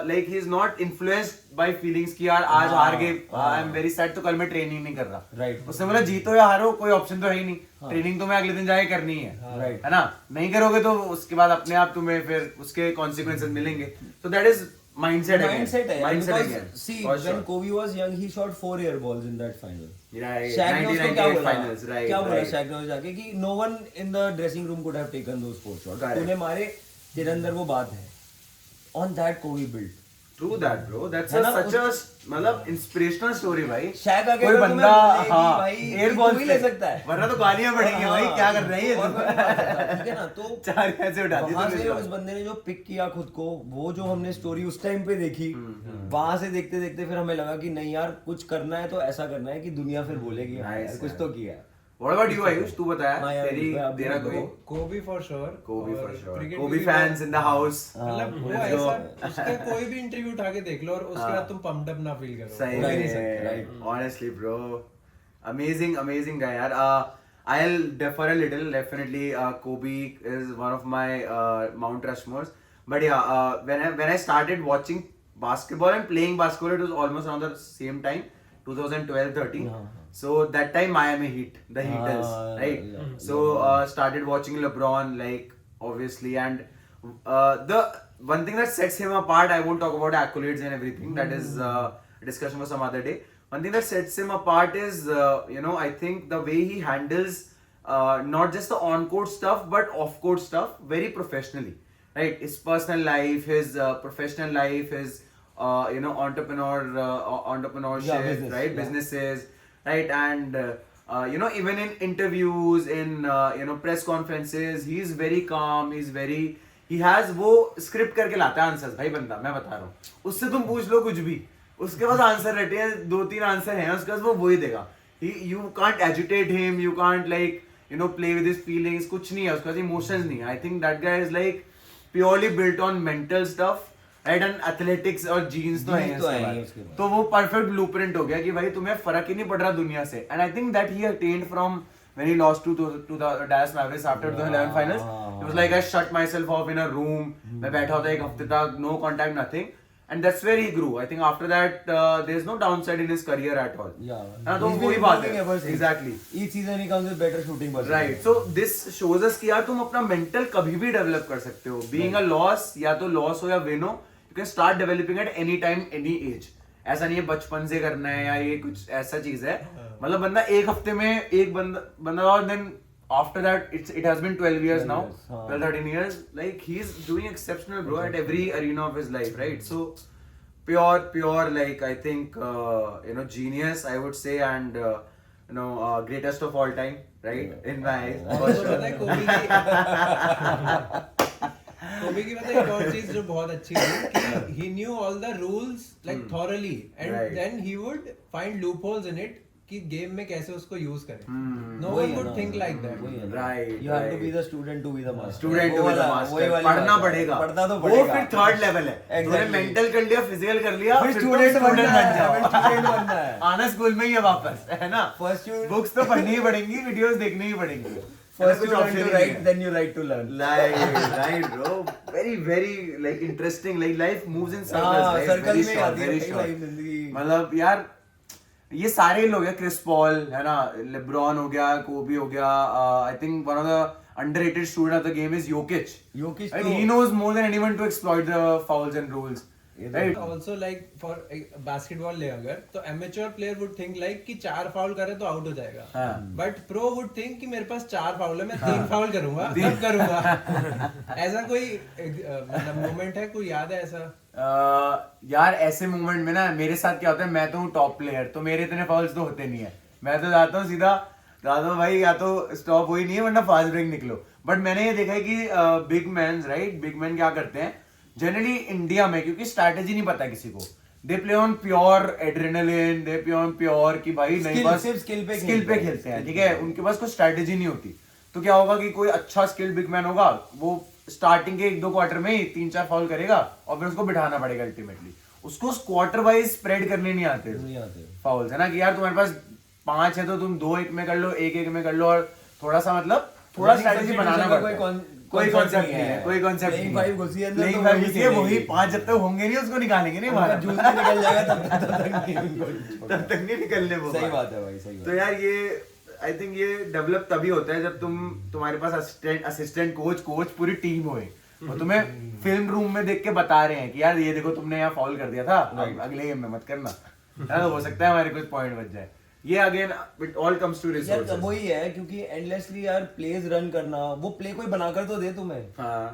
he is not influenced by feelings कि यार आज हार गए, I am very sad, तो कल मैं training नहीं कर रहा. Right. उसने बोला जीतो या हारो कोई ऑप्शन तो है ही नहीं, ट्रेनिंग तो मैं अगले दिन जाके करनी है. Right. है ना, नहीं करोगे तो उसके बाद अपने आप तुम्हें फिर उसके कॉन्सिक्वेंसेस मिलेंगे. So that is mindset again. Mindset है यार, Mindset because again. see For when sure. Kobe was young he shot 4 air balls in that final. Right. Shaq ने उसको क्या 1998 बोला? finals. Right. क्या बोला right. शैक ने जाके कि no one in the dressing room could have taken those 4 shots. Correct. तूने मारे, तेरे अंदर वो बात है. On that Kobe built. True that, bro. That's है ना, such a मतलब inspirational story भाई. शैक आके कोई अगर बंदा तुम्हें बोले कि हाँ भाई एयर तू बॉल भी ले सकता है, वरना तो गालियां पड़ेंगी भाई, क्या कर रही है और तू? कोई नहीं मार सकता, ठीक है ना। तो चार कैसे उठा दी वहां तूने से तो? उस बंदे ने जो पिक किया खुद को, वो जो हमने स्टोरी उस टाइम पे देखी, वहां से देखते देखते फिर हमें लगा कि नहीं यार कुछ करना है तो ऐसा करना है कि दुनिया फिर बोलेगी हाँ यार Nice, कुछ यार. तो किया है। What about you, Ayush? तू बताया Miami, तेरी Miami, तेरा कोई कोबी for sure, Kobe for sure. cricket Kobe भी fans in the house. मतलब वो Let's go. ऐसा उसका कोई भी इंटरव्यू उठा के देख लो और उसके बाद तुम पम्प्ड अप ना फील करो, सही हो ही नहीं में, सकता। right. honestly bro, amazing guy यार. I'll defer a little. Definitely Kobe is one of my Mount Rushmores, but yeah, when I started watching basketball and playing basketball, it was almost around the same time, 2012-13. So that time Miami Heat, the Heaters, right? yeah. So started watching LeBron, like obviously, and the one thing that sets him apart, I won't talk about accolades and everything, that is a discussion for some other day. One thing that sets him apart is, I think the way he handles not just the on-court stuff, but off-court stuff very professionally, right? His personal life, his professional life, his, entrepreneurship, Yeah, business, right? yeah. Businesses, right? And, even in interviews, in, press conferences, he's very calm, he has वो script करके लाता है answers, भाई बंदा मैं बता रहा हूँ, उससे तुम पूछ लो कुछ भी, उसके पास आंसर रहते हैं, 2-3 आंसर हैं उसके पास, वो वही देगा. You can't agitate him, you can't play with his feelings, कुछ नहीं है उसके पास, emotions नहीं है. I think that guy is like purely built on mental stuff, right? And athletics और genes तो हैं उसके बाद. तो वो perfect blueprint हो गया कि भाई तुम्हें फर्क ही नहीं पड़ रहा दुनिया से. And I think that he attained from when he lost to the Dallas Mavericks after the 2011 finals. It was like I shut myself off in a room. मैं बैठा होता एक हफ्ते तक, no contact, nothing. And that's where he grew. I think after that, there's no downside in his career at all. Yeah. हाँ, तो He's been वही बात improving है. ever since. Exactly. Each season he comes with better shooting percentage. Right. So this shows us कि यार तुम अपना mental कभी भी develop कर सकते हो. Being a loss, या तो loss हो या win हो, you can start developing at any time, any age. ऐसा नहीं है बचपन से करना है या ये कुछ ऐसा चीज है. मतलब बंदा एक हफ्ते में एक बंदा और then after that it has been 12 years now, 12-13 years. Like he's doing exceptional, bro, at every arena of his life, right? So pure like I think genius, I would say, and greatest of all time, right? In my eyes. और तो पता है कोबी की पता है एक और चीज जो बहुत अच्छी थी कि he knew all the rules like thoroughly, and Right. then he would find loopholes in it कि गेम में कैसे उसको यूज करें. No वही one है would ना, think like that. वही है ना. Right, You have to right. be the student to be the master. Student वो टू वाला- मास्टर, वही वाली पढ़ना बात है. पड़ेगा. पढ़ना तो वो पड़ेगा. फिर थर्ड लेवल है. Exactly. तूने मेंटल कर लिया, फिजिकल कर लिया, फिर फिर student स्टूडेंट बनना बन है, जाओ. फिर student बनना है. आना स्कूल में ही है वापस, है ना? First you- बुक्स तो पढ़नी ही पड़ेंगी, वीडियोस देखनी ही पड़ेंगी. First कुछ you learn option to he write, नहीं है. then you like to learn. Right, bro. Very like interesting. Like life moves in circles, हाँ, right? circle Very में short, आती है very भाई short. life जिंदगी. मतलब यार ये सारे लोग हैं, क्रिस पॉल है ना, लेब्रॉन हो गया, कोबी हो गया. I think one of the underrated student of the game is योकिच. Jokic Right? तो- He knows more than anyone to exploit the fouls and rules. Right? Also like for basketball ले अगर तो amateur player would think like कि 4 foul करे तो out हो जाएगा. हाँ. But pro would think कि मेरे पास 4 फाउल है, मैं 3 फाउल करूंगा, तब करूंगा. ऐसा कोई मतलब मोमेंट है, कोई याद है ऐसा? यार ऐसे मूवमेंट में ना मेरे साथ क्या होता है, मैं तो हूँ टॉप प्लेयर, तो मेरे इतने फॉल्स तो होते नहीं है. मैं तो जाता हूँ सीधा, जाता हूँ भाई, या तो स्टॉप हुई नहीं है वरना फास्ट ब्रेक निकलो. बट मैंने ये देखा है कि big man, right, big man क्या करते हैं जनरली इंडिया में, क्योंकि स्ट्रैटेजी नहीं पता किसी को. They play on pure adrenaline, they play on pure कि भाई नहीं, Skill, बस सिर्फ skill पे स्किल पे खेलते हैं, ठीक है. उनके पास कोई स्ट्रैटेजी नहीं होती. तो क्या होगा कि कोई अच्छा स्किल्ड बिग मैन होगा, वो स्टार्टिंग के 1-2 क्वार्टर में ही 3-4 फाउल करेगा और फिर उसको बिठाना पड़ेगा. अल्टीमेटली उसको क्वार्टर वाइज स्प्रेड करने नहीं आते फाउल्स, है ना, कि यार तुम्हारे पास 5 है तो तुम 2-1 में कर लो, 1-1 में कर लो, और थोड़ा सा मतलब थोड़ा स्ट्रैटेजी बनाना पड़ता है. कोई कॉन्सेप्ट नहीं है, कोई कॉन्सेप्ट नहीं है. Playing 5 घुसी है अंदर, Playing तो 5 वही घुसी है, वही खेलेंगे. 5 जब तक होंगे नहीं उसको निकालेंगे नहीं बाहर. जूस में निकल जाएगा तब तक नहीं उनको छोड़ना. तब तक नहीं निकलने वो. सही बात है भाई, सही बात तो यार ये आई थिंक ये डेवलप तभी होता है जब तुम्हारे पास असिस्टेंट कोच पूरी टीम होए और तुम्हें फिल्म रूम में देख के बता रहे हैं कि यार ये देखो तुमने यहाँ फॉल कर दिया था, अब अगले गेम में मत करना. तो हो सकता है हमारे कुछ पॉइंट बच जाए. ये again it all comes to यार. रिसोर्सेस. वही है, क्योंकि एंडलेसली यार प्लेज रन करना, वो प्ले कोई बनाकर तो दे तुम्हें. हाँ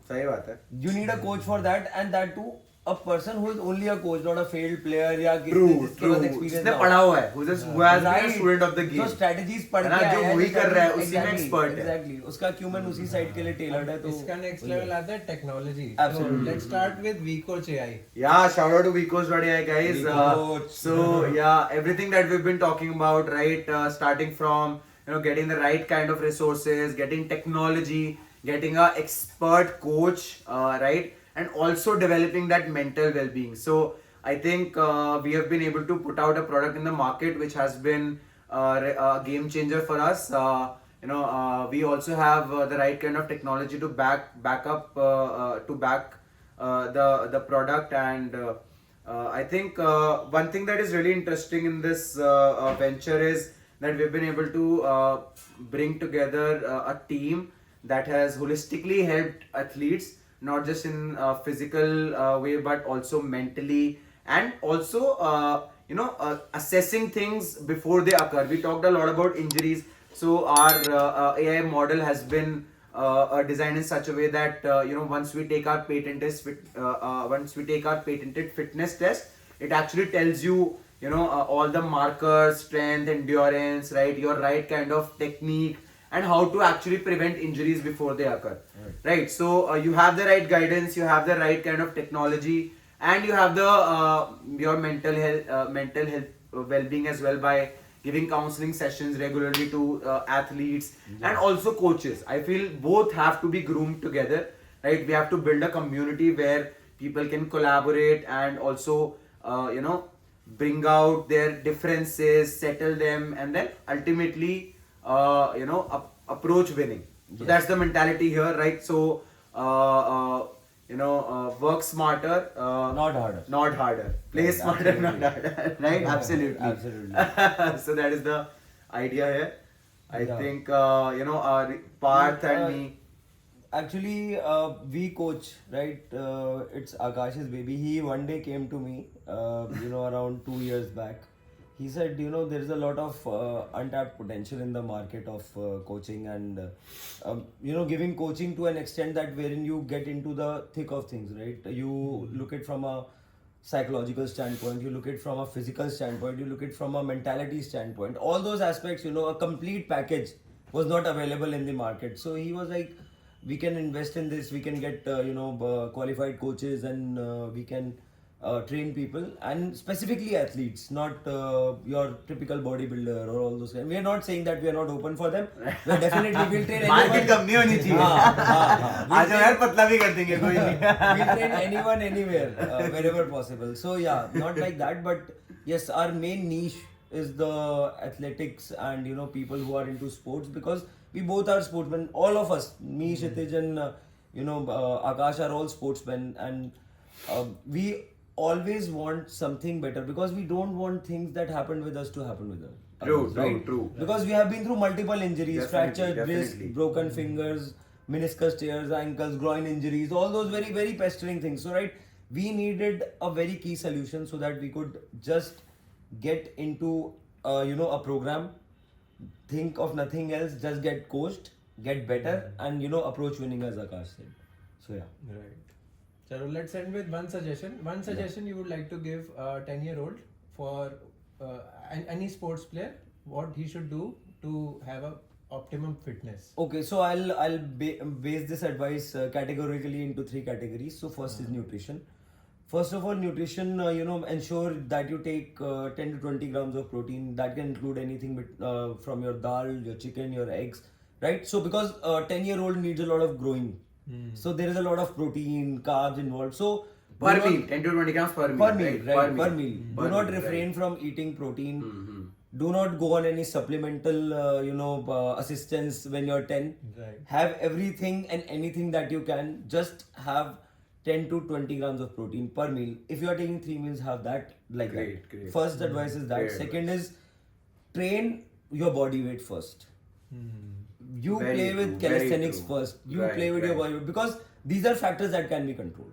सही बात है. You need a coach for that, and that too a person who is only a coach, not a failed player या True. जिसके पास experience जिसने ना हो. पढ़ा हुआ है, who has been a Right. student of the game. जो strategies पढ़ है के ना, आया जो है, वही जो कर रहा है, strategy- उसी में exactly, expert है. exactly. उसका acumen उसी side के लिए tailored है, तो इसका नेक्स्ट लेवल आता है technology. Absolutely. Let's start with VCoach AI. Yeah, shout out to VCoach.ai guys. VCoach. So yeah, everything that we've been talking about, right? Starting from getting the right kind of resources, getting technology, getting a expert coach, right, and also developing that mental well-being. So I think we have been able to put out a product in the market which has been a game changer for us. We also have the right kind of technology to back the product, and I think one thing that is really interesting in this venture is that we've been able to bring together a team that has holistically helped athletes, not just in a physical way but also mentally, and also assessing things before they occur. We talked a lot about injuries, so our AI model has been designed in such a way that once we take our patented fitness test, it actually tells you all the markers, strength, endurance, right, your right kind of technique, and how to actually prevent injuries before they occur, right? So you have the right guidance, you have the right kind of technology, and you have the your mental health well-being as well, by giving counseling sessions regularly to athletes and also coaches. I feel both have to be groomed together, right? We have to build a community where people can collaborate and also bring out their differences, settle them, and then ultimately approach winning. So that's the mentality here, right? So work smarter, not harder. Play smarter, not harder. Right? Absolutely. So that is the idea here. I think our Parth and me. Actually, we coach, right? It's Akash's baby. He one day came to me, around 2 years back. He said, there is a lot of untapped potential in the market of coaching, and giving coaching to an extent that wherein you get into the thick of things, right? You look at from a psychological standpoint, you look at from a physical standpoint, you look at from a mentality standpoint. All those aspects, a complete package was not available in the market. So he was like, we can invest in this, we can get qualified coaches, and we can train people, and specifically athletes, not your typical bodybuilder or all those kind. We are not saying that we are not open for them. We definitely will train anyone. Market कम नहीं होनी चाहिए. आज यार पतला भी कर देंगे कोई नहीं. We'll train anyone anywhere, wherever possible. So yeah, not like that, but yes, our main niche is the athletics and people who are into sports, because we both are sportsmen. All of us, me, Kshitij, and Akash are all sportsmen, and we always want something better, because we don't want things that happened with us to happen with us. True. Because we have been through multiple injuries, fractured wrist, Definitely. broken fingers, meniscus tears, ankles, groin injuries, all those very, very pestering things. So, right, we needed a very key solution so that we could just get into, a program, think of nothing else, just get coached, get better, and, approach winning, as Akash said. So, yeah. Right. So let's end with one suggestion. One suggestion you would like to give a 10-year-old for any sports player, what he should do to have a optimum fitness. Okay, so I'll base this advice categorically into 3 categories. So first is nutrition. First of all, nutrition, ensure that you take 10 to 20 grams of protein. That can include anything from your dal, your chicken, your eggs, right? So because 10-year-old needs a lot of growing. So there is a lot of protein, carbs involved. So Per meal, 10 to 20 grams per meal. Per meal. Do not meal, refrain from eating protein. Do not go on any supplemental, assistance when you're 10. Right. Have everything and anything that you can. Just have 10 to 20 grams of protein per meal. If you are taking 3 meals, have that like that. Great. First advice is that. Great Second is train your body weight first. You Very play true, with very calisthenics true. first. You Right, play with your right. body weight, because these are factors that can be controlled.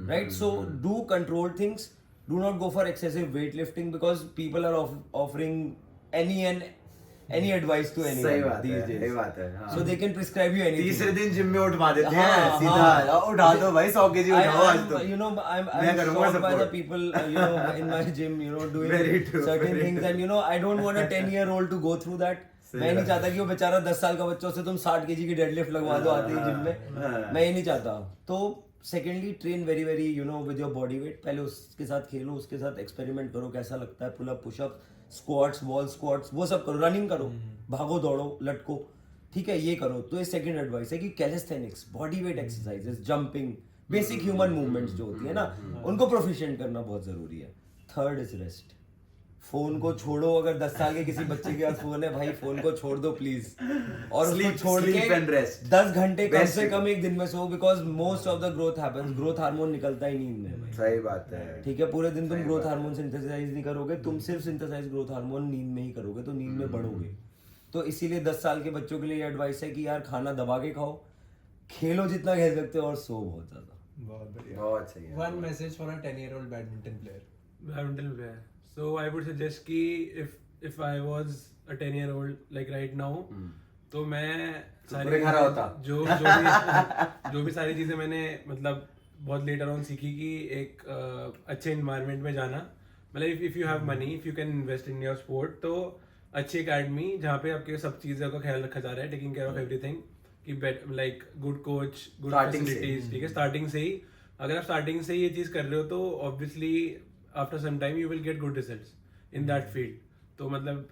Right? So do control things. Do not go for excessive weightlifting, because people are offering any advice to सही anyone बात these है, days. सही बात है. हाँ. So they can prescribe you anything. तीसरे दिन gym में उठवा देते हैं हाँ, सीधा. हाँ. उठा दो भाई 100 kg उठाओ आज तो. I'm मैं करूँगा shocked by the support. people, in my gym, doing Very true, certain very things, true. and I don't want a 10-year-old to go through that. मैं नहीं चाहता कि वो बेचारा 10 साल का बच्चा, उससे तुम 60 kg की डेडलिफ्ट लगवा दो आते ही जिम में. मैं ये नहीं चाहता. तो secondly train very very with your body weight. पहले उसके साथ खेलो, उसके साथ एक्सपेरिमेंट करो कैसा लगता है, pull up push up. Squats, wall squats, वो सब करो, रनिंग करो, भागो दौड़ो, लटको, ठीक है, ये करो। तो ये सेकंड एडवाइस है कि calisthenics, body weight exercises, jumping, basic human movements जो होती है ना, उनको प्रोफिशिएंट करना बहुत जरूरी है। Third is rest. फोन को छोड़ो, अगर 10 साल के किसी बच्चे के पास फोन है, भाई फोन को छोड़ दो प्लीज, और उसको Sleep- छोड़ sleep के and rest. 10 घंटे कम Best से thing. कम एक दिन में सो, because most of the growth happens, growth hormone निकलता ही नींद में भाई। सही बात है। ठीक है, पूरे दिन तुम सही ग्रोथ बात है। हार्मोन सिंथेसाइज नहीं करोगे, तुम सिर्फ सिंथेसाइज ग्रोथ हार्मोन नींद में ही करोगे, तो नींद में बढ़ोगे। तो इसीलिए 10 साल के बच्चों के लिए एडवाइस है कि यार खाना दबा के खाओ, खेलो जितना खेल सकते हो, और सो बहुत ज्यादा। बहुत बढ़िया। बहुत सही है। One message for a 10-year-old badminton player. Badminton player. So I would suggest कि if I was a 10-year-old like right now, तो मैं पूरे घर होता। जो भी सारी चीजें मैंने मतलब बहुत लेटर ऑन सीखी कि एक अच्छे इन्वायरमेंट में जाना, मतलब if you have money, if you can invest in your sport, तो अच्छी एकेडमी जहाँ पे आपके सब चीज़ों का ख्याल रखा जा रहा है, टेकिंग केयर ऑफ एवरीथिंग, कि like good coach, good Starting से। फैसिलिटीज, ठीक है, स्टार्टिंग से ही। अगर आप स्टार्टिंग से ही ये चीज़ कर रहे हो तो obviously after some time you will get good results in that field. तो मतलब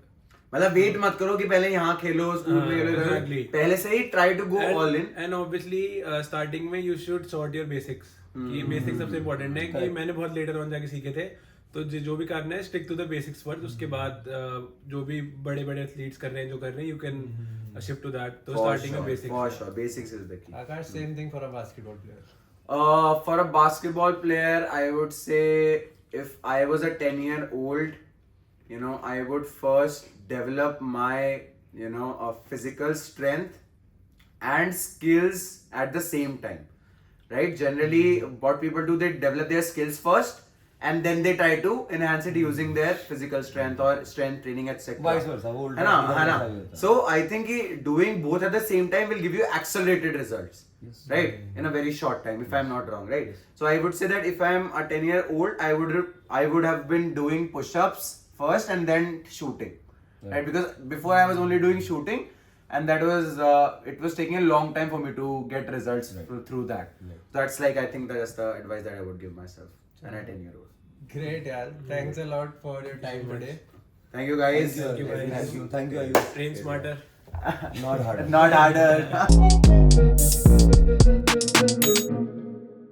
वेट मत करो कि पहले यहाँ खेलो, स्कूल में खेलो, exactly. पहले से ही try to go all in. And obviously starting में you should sort your basics, कि बेसिक्स सबसे इंपॉर्टेंट है, कि मैंने बहुत लेटर ऑन जाके सीखे थे। तो जो भी करना है stick to the basics first, उसके बाद जो भी बड़े बड़े एथलीट्स कर रहे हैं, जो कर रहे हैं, you can shift to that. तो स्टार्टिंग में basics. For sure, basics is the key. Akash, same thing for a basketball player. For a basketball player, I would say if I was a 10-year-old, you know, I would first develop my, you know, physical strength and skills at the same time, right? Generally, what people do, they develop their skills first, and then they try to enhance it using their physical strength or strength training, etc. Vice versa, वो है ना, उल्टा है ना? भी होता है। So I think कि doing both at the same time will give you accelerated results, right? In a very short time, if I'm not wrong, right? So I would say that if I'm a 10-year-old, I would have been doing push-ups first and then shooting, right? Because before I was only doing shooting, and that was it was taking a long time for me to get results through that. That's like, I think that's the advice that I would give myself and a 10-year-old. Great, yaar. Thanks a lot for your time today. Thank you guys. Thank you, guys. Thank you, Ayush. Train smarter. Not harder. Not harder.